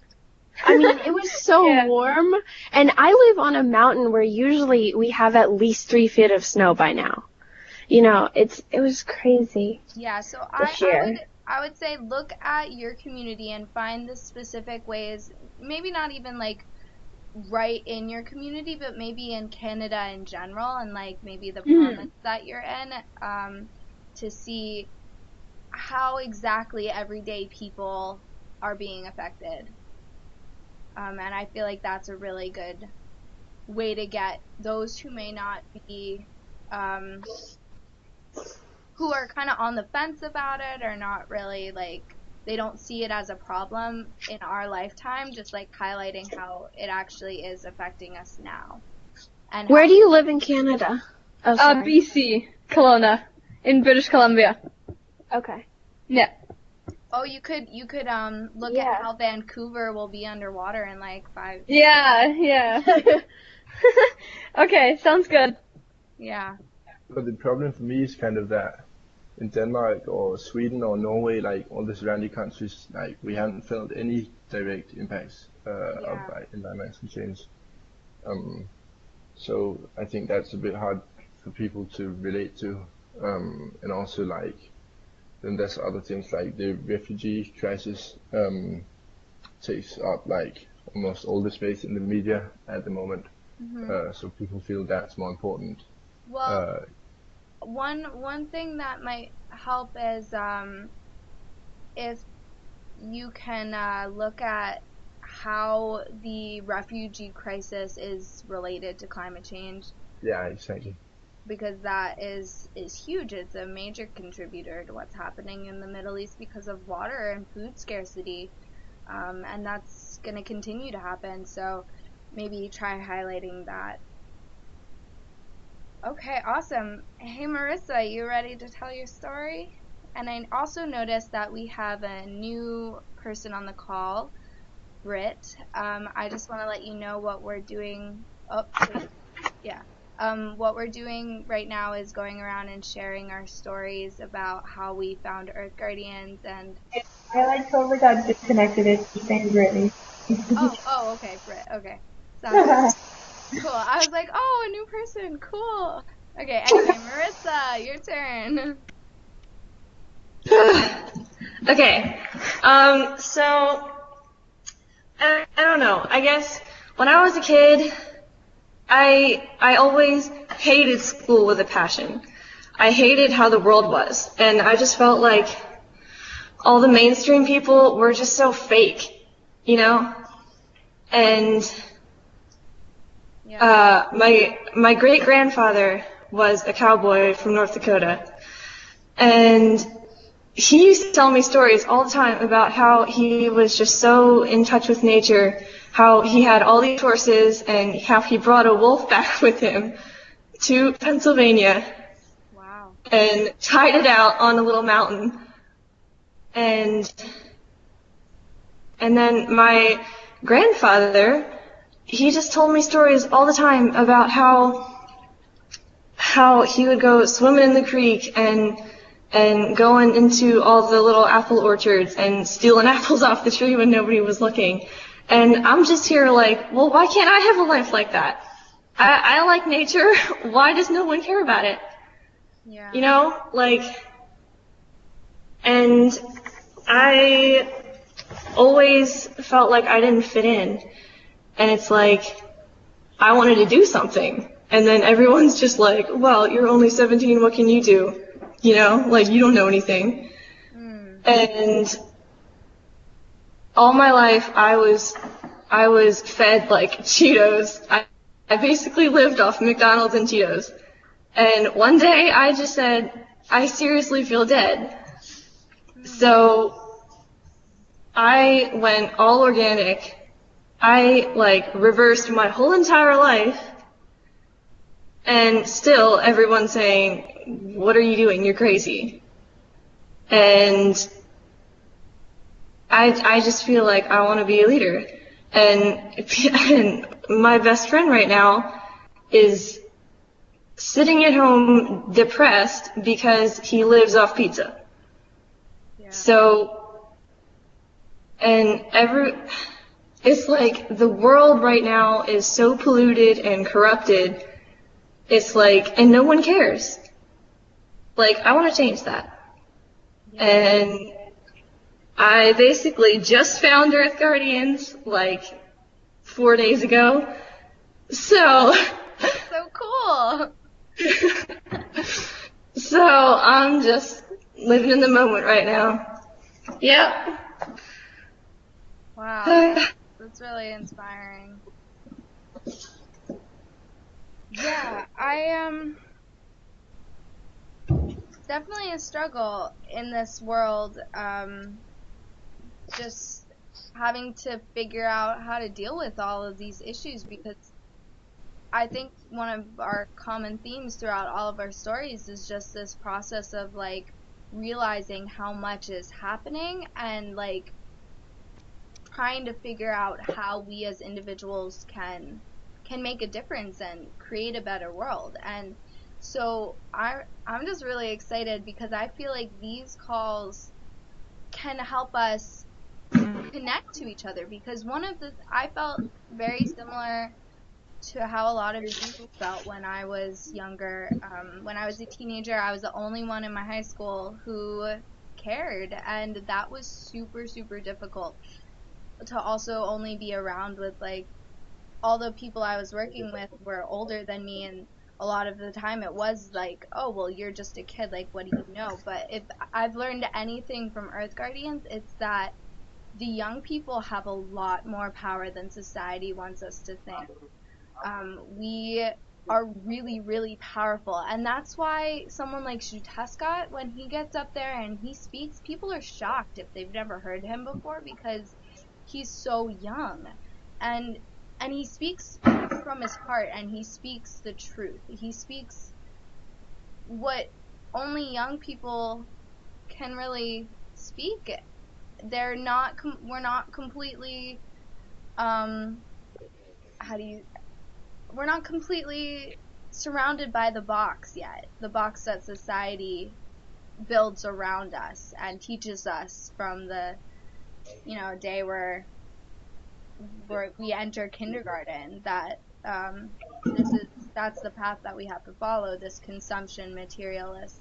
I mean, it was so Yeah. warm. And I live on a mountain where usually we have at least 3 feet of snow by now. You know, it was crazy. Yeah, so This year. I would say look at your community and find the specific ways, maybe not even like right in your community, but maybe in Canada in general, and like maybe the province that you're in, to see how exactly everyday people are being affected. And I feel like that's a really good way to get those who may not be, who are kind of on the fence about it, or not really, like, they don't see it as a problem in our lifetime, just like highlighting how it actually is affecting us now. And Where how- do you live in Canada? Oh, sorry. BC, Kelowna, in British Columbia. Okay. Yeah. Oh, you could look Yeah. at how Vancouver will be underwater in like 5. Yeah. Okay, sounds good. Yeah. But the problem for me is kind of that in Denmark or Sweden or Norway, like all the surrounding countries, like we haven't felt any direct impacts of like environmental change. So I think that's a bit hard for people to relate to, and also like then there's other things like the refugee crisis takes up like almost all the space in the media at the moment. So people feel that's more important. Well, one thing that might help is if you can look at how the refugee crisis is related to climate change, Yeah, exactly. because that is huge. It's a major contributor to what's happening in the Middle East because of water and food scarcity, and that's going to continue to happen. So maybe try highlighting that. Okay, awesome. Hey Marissa, you ready to tell your story? And I also noticed that we have a new person on the call, Britt. I just want to let you know what we're doing. Oh, wait. Yeah. What we're doing right now is going around and sharing our stories about how we found Earth Guardians and. I like totally got disconnected. It's the same Brittany. Oh, okay, Britt. Okay, sounds good. Cool. I was like, oh, a new person. Cool. Okay. Anyway, Marissa, your turn. Okay. So I don't know. I guess when I was a kid, I always hated school with a passion. I hated how the world was, and I just felt like all the mainstream people were just so fake, you know? And Yeah. my great grandfather was a cowboy from North Dakota, and he used to tell me stories all the time about how he was just so in touch with nature, how he had all these horses, and how he brought a wolf back with him to Pennsylvania Wow. and tied it out on a little mountain. And then my grandfather, he just told me stories all the time about how he would go swimming in the creek and going into all the little apple orchards and stealing apples off the tree when nobody was looking. And I'm just here like, well, why can't I have a life like that? I like nature. Why does no one care about it? Yeah. You know, like, and I always felt like I didn't fit in. And it's like, I wanted to do something. And then everyone's just like, well, you're only 17, what can you do? You know, like, you don't know anything. And all my life, I was fed like Cheetos. I basically lived off McDonald's and Cheetos. And one day I just said, I seriously feel dead. So I went all organic. I like reversed my whole entire life. And still everyone's saying, what are you doing? You're crazy. And I just feel like I want to be a leader. And my best friend right now is sitting at home depressed because he lives off pizza. Yeah. So, and it's like the world right now is so polluted and corrupted. It's like, and no one cares. Like, I want to change that. And I basically just found Earth Guardians like 4 days ago. So, So cool. so I'm just living in the moment right now. Yep. Wow, that's really inspiring. Yeah, definitely a struggle in this world. Just having to figure out how to deal with all of these issues, because I think one of our common themes throughout all of our stories is just this process of like realizing how much is happening and like trying to figure out how we as individuals can make a difference and create a better world. And so I'm just really excited because I feel like these calls can help us connect to each other, because I felt very similar to how a lot of you felt when I was younger. When I was a teenager, I was the only one in my high school who cared, and that was super, super difficult to also only be around with, like, all the people I was working with were older than me, and a lot of the time it was like, oh, well, you're just a kid, like, what do you know? But if I've learned anything from Earth Guardians, it's that the young people have a lot more power than society wants us to think. We are really, really powerful, and that's why someone like Shutescott, when he gets up there and he speaks, people are shocked if they've never heard him before, because he's so young, and he speaks from his heart, and he speaks the truth. He speaks what only young people can really speak. We're not completely we're not completely surrounded by the box yet. The box that society builds around us and teaches us from the day where we enter kindergarten, that that's the path that we have to follow, this consumption materialist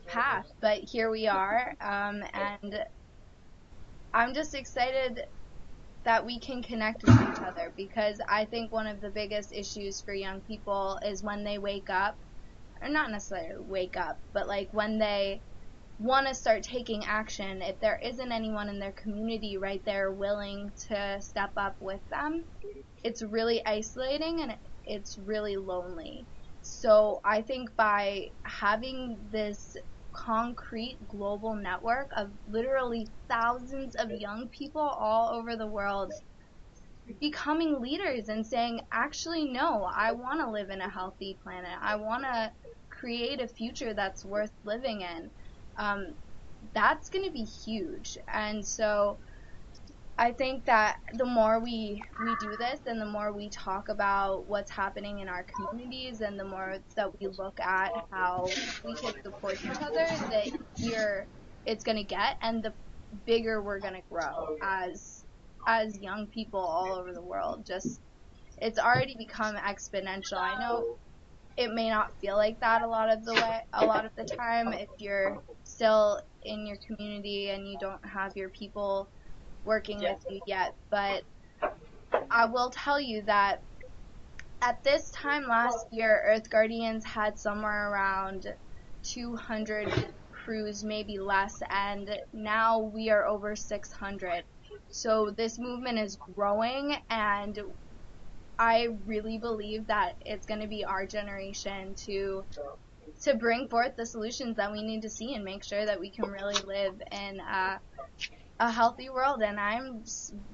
path. But here we are, and I'm just excited that we can connect with each other, because I think one of the biggest issues for young people is when they wake up, or not necessarily wake up, but like when they want to start taking action, if there isn't anyone in their community right there willing to step up with them, it's really isolating and it's really lonely. So I think by having this concrete global network of literally thousands of young people all over the world becoming leaders and saying, actually, no, I want to live in a healthy planet. I want to create a future that's worth living in. That's going to be huge. And so I think that the more we do this, and the more we talk about what's happening in our communities, and the more that we look at how we can support each other, the easier it's going to get, and the bigger we're going to grow as young people all over the world. Just, it's already become exponential. I know it may not feel like that a lot of the time if you're still in your community and you don't have your people working with you yet, but I will tell you that at this time last year, Earth Guardians had somewhere around 200 crews, maybe less, and now we are over 600. So this movement is growing, and I really believe that it's going to be our generation to bring forth the solutions that we need to see and make sure that we can really live in a healthy world. And I'm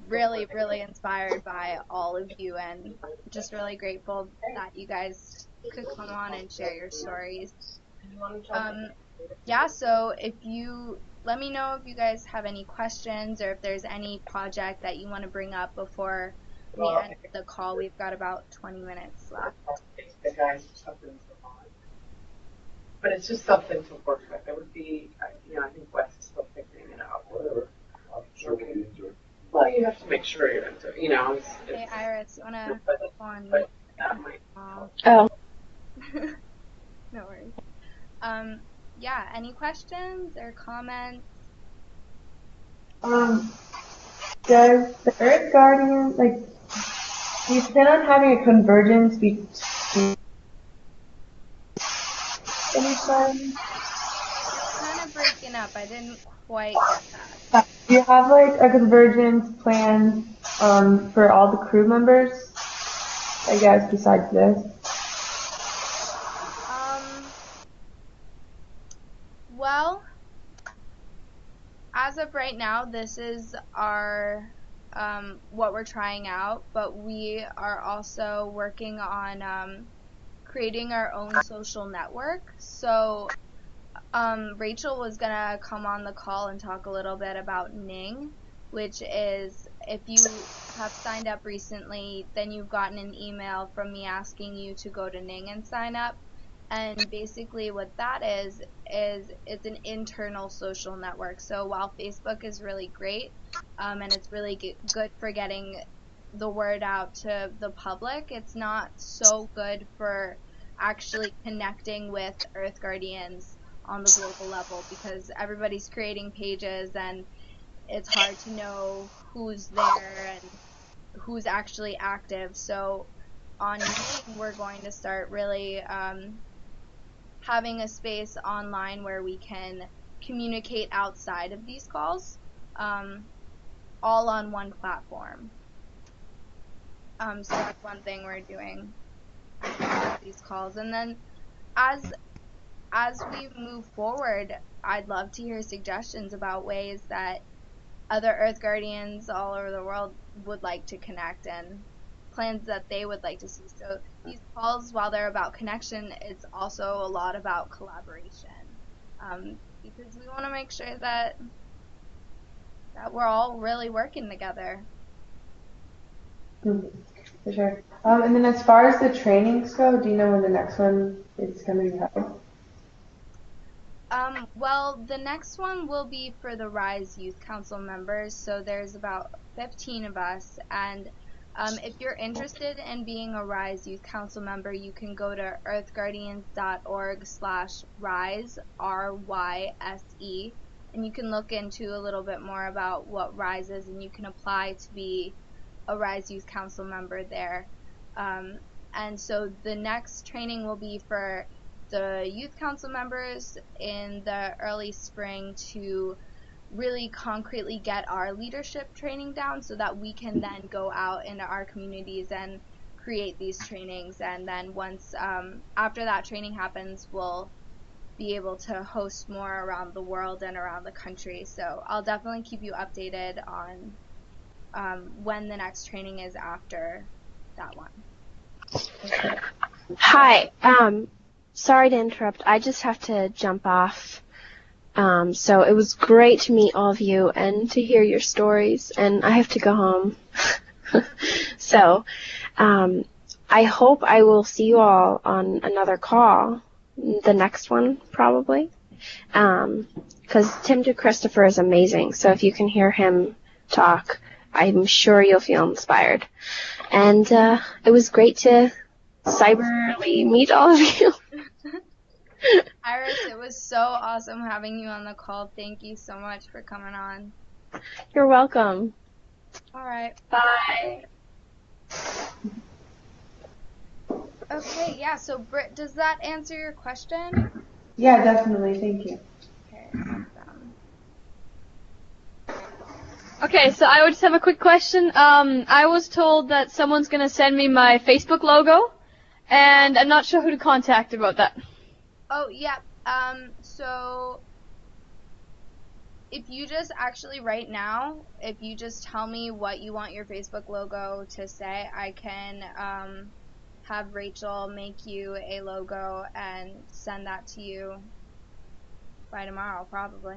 really, really inspired by all of you, and just really grateful that you guys could come on and share your stories. Yeah, so let me know if you guys have any questions, or if there's any project that you want to bring up before we end the call. We've got about 20 minutes left. But it's just something to work with. It would be, I think Wes is still figuring it out. Whatever. I'm sure we'll be into it. Well, you have to make sure you're into it. Hey, Iris, you wanna go on? But that might help. Oh, No worries. Yeah, any questions or comments? Does the Earth Guardian, do you plan on having a convergence between anytime? Kind of breaking up. I didn't quite get that. Do you have a convergence plan for all the crew members? I guess besides this. Well, as of right now, this is our what we're trying out, but we are also working on creating our own social network. So Rachel was gonna come on the call and talk a little bit about Ning, which is, if you have signed up recently, then you've gotten an email from me asking you to go to Ning and sign up. And basically what that is it's an internal social network. So while Facebook is really great, and it's really good for getting the word out to the public, it's not so good for actually connecting with Earth Guardians on the global level, because everybody's creating pages and it's hard to know who's there and who's actually active. So on Ning, we're going to start really having a space online where we can communicate outside of these calls, all on one platform. So that's one thing we're doing with these calls. And then as we move forward, I'd love to hear suggestions about ways that other Earth Guardians all over the world would like to connect and plans that they would like to see. So these calls, while they're about connection, it's also a lot about collaboration, because we want to make sure that we're all really working together. For sure. And then as far as the trainings go, do you know when the next one is going to be held? Well, the next one will be for the RISE Youth Council members. So there's about 15 of us, and if you're interested in being a RISE Youth Council member, you can go to earthguardians.org/RISE, RYSE, and you can look into a little bit more about what RISE is, and you can apply to be a RISE Youth Council member there. And so the next training will be for the Youth Council members in the early spring to really concretely get our leadership training down so that we can then go out into our communities and create these trainings. And then once after that training happens, we'll be able to host more around the world and around the country. So I'll definitely keep you updated on when the next training is after that one. hi. Sorry to interrupt. I just have to jump off. So it was great to meet all of you and to hear your stories, and I have to go home. So I hope I will see you all on another call, the next one probably, because Tim DeChristopher is amazing. So if you can hear him talk, I'm sure you'll feel inspired. And it was great to cyberly meet all of you. Iris, it was so awesome having you on the call. Thank you so much for coming on. You're welcome. All right. Bye. Okay, yeah, so Britt, does that answer your question? Yeah, definitely. Thank you. Okay, awesome. Okay, so I would just have a quick question. I was told that someone's going to send me my Facebook logo, and I'm not sure who to contact about that. Oh, yeah. So if you just actually right now, if you just tell me what you want your Facebook logo to say, I can have Rachel make you a logo and send that to you by tomorrow, probably.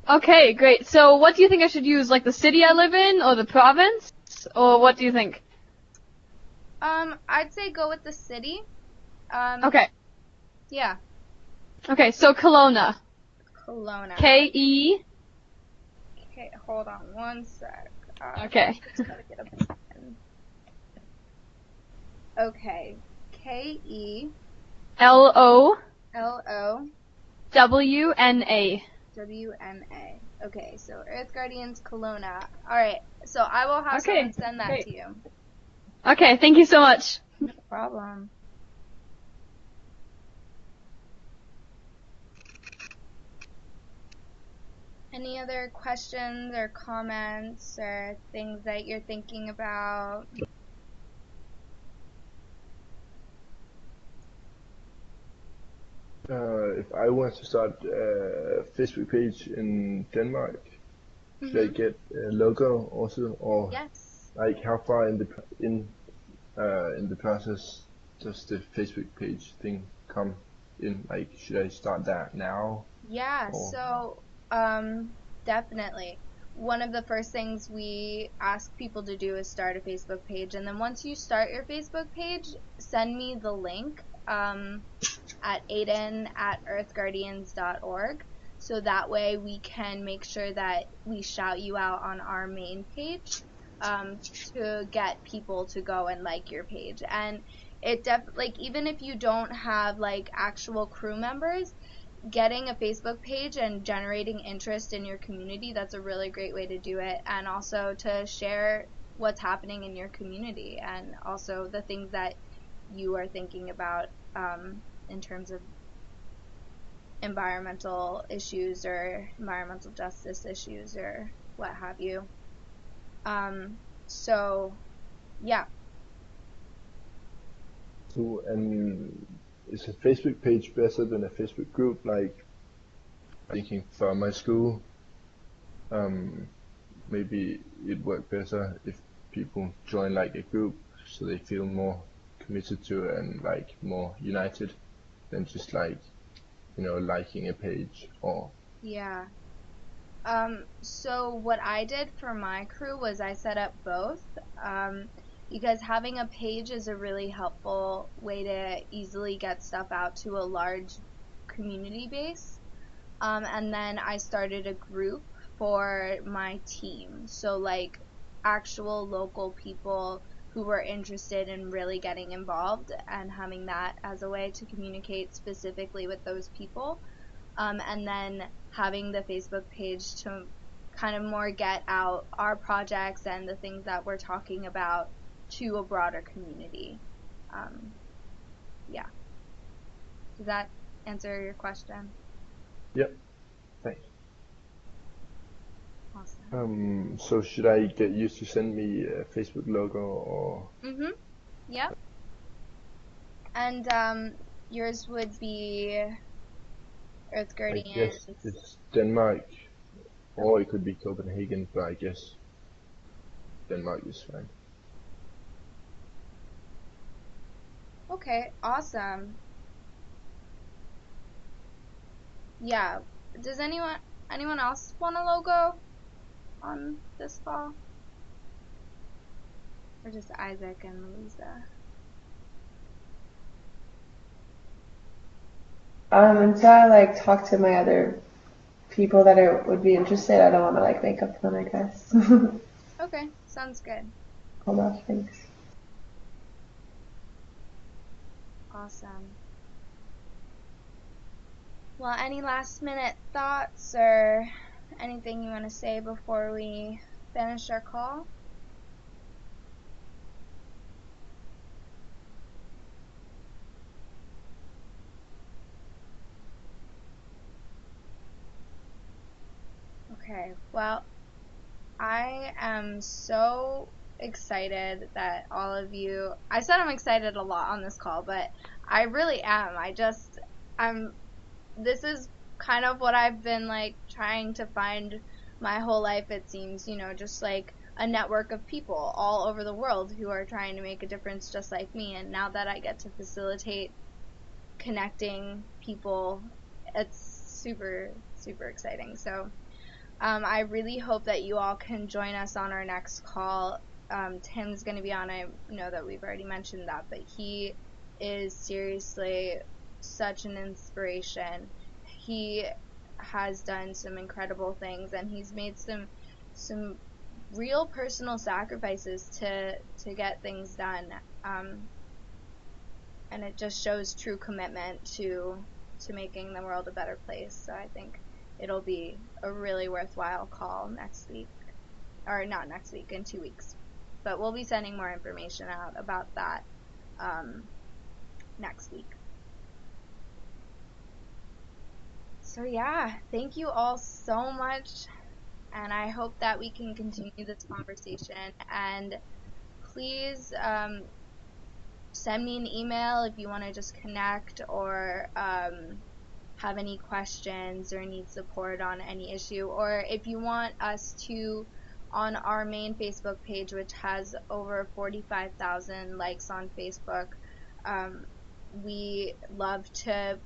Okay, great. So what do you think I should use, like the city I live in or the province? Or what do you think? I'd say go with the city. Okay. Yeah. Okay, so Kelowna. Kelowna. K-E. Okay, hold on one sec. Okay. Just gotta get a pen. Okay. K-E. L-O-W-N-A. L-O-W-N-A. Okay, so Earth Guardians Kelowna. Alright, so I will have someone send that great. to you. Okay, thank you so much. No problem. Any other questions or comments or things that you're thinking about? If I want to start a Facebook page in Denmark, should I get a logo also, or Yes. like how far in the process does the Facebook page thing come in? Like, should I start that now? Yeah, Or- so definitely. One of the first things we ask people to do is start a Facebook page, and then once you start your Facebook page, send me the link at aiden@earthguardians.org, so that way we can make sure that we shout you out on our main page to get people to go and like your page. And it like even if you don't have like actual crew members, getting a Facebook page and generating interest in your community, that's a really great way to do it, and also to share what's happening in your community and also the things that you are thinking about in terms of environmental issues or environmental justice issues or what have you. So, yeah. So, and is a Facebook page better than a Facebook group? Like, thinking for my school, maybe it work better if people join like a group, so they feel more committed to it and like more united than just like, liking a page or. Yeah. So what I did for my crew was I set up both, because having a page is a really helpful way to easily get stuff out to a large community base. And then I started a group for my team. So like actual local people who were interested in really getting involved and having that as a way to communicate specifically with those people. And then having the Facebook page to kind of more get out our projects and the things that we're talking about to a broader community. Yeah. Does that answer your question? Yep. Thanks. Awesome. So should I get you to send me a Facebook logo or? Yep. And yours would be Earth I Guardians. guess it's Denmark, or it could be Copenhagen, but I guess Denmark is fine. Okay, awesome. Yeah. Does anyone else want a logo on this call? Or just Isaac and Louisa? Until I like talk to my other people that would be interested, I don't want to like make up one, I guess. Okay, sounds good. Hold off, thanks. Awesome. Well, any last minute thoughts or anything you want to say before we finish our call? Okay, well, I am so excited that all of you, I said I'm excited a lot on this call, but I really am. This is kind of what I've been like trying to find my whole life, it seems, just like a network of people all over the world who are trying to make a difference just like me. And now that I get to facilitate connecting people, it's super, super exciting. So I really hope that you all can join us on our next call. Tim's going to be on. I know that we've already mentioned that, but he is seriously such an inspiration. He has done some incredible things, and he's made some real personal sacrifices to get things done. And it just shows true commitment to making the world a better place. So I think it'll be a really worthwhile call next week, or not next week, in 2 weeks. But we'll be sending more information out about that next week. So yeah, thank you all so much, and I hope that we can continue this conversation. And please send me an email if you want to just connect, or have any questions or need support on any issue, or if you want us to, on our main Facebook page, which has over 45,000 likes on Facebook, we love to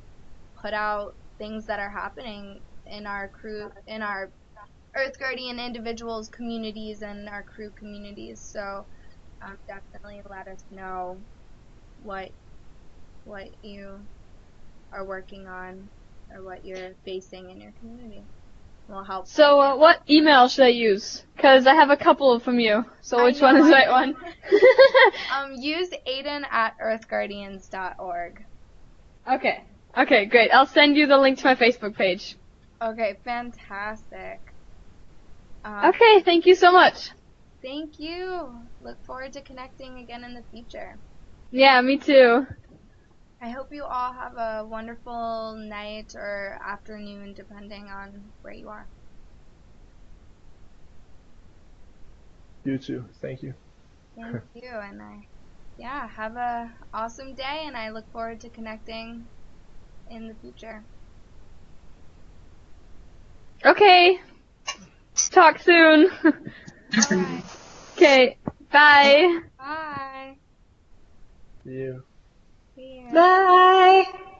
put out things that are happening in our crew, in our Earth Guardian individuals communities and our crew communities. So definitely let us know what you are working on or what you're facing in your community. We'll help. So what email should I use? Because I have a couple from you. So which one is the right one? Use aiden@earthguardians.org. Okay, great. I'll send you the link to my Facebook page. Okay, fantastic. Okay, thank you so much. Thank you. Look forward to connecting again in the future. Yeah, me too. I hope you all have a wonderful night or afternoon, depending on where you are. You too. Thank you. Thank you, and have a awesome day, and I look forward to connecting in the future. Okay. Talk soon. Alright. Okay, bye. Bye. See you. See you. Bye!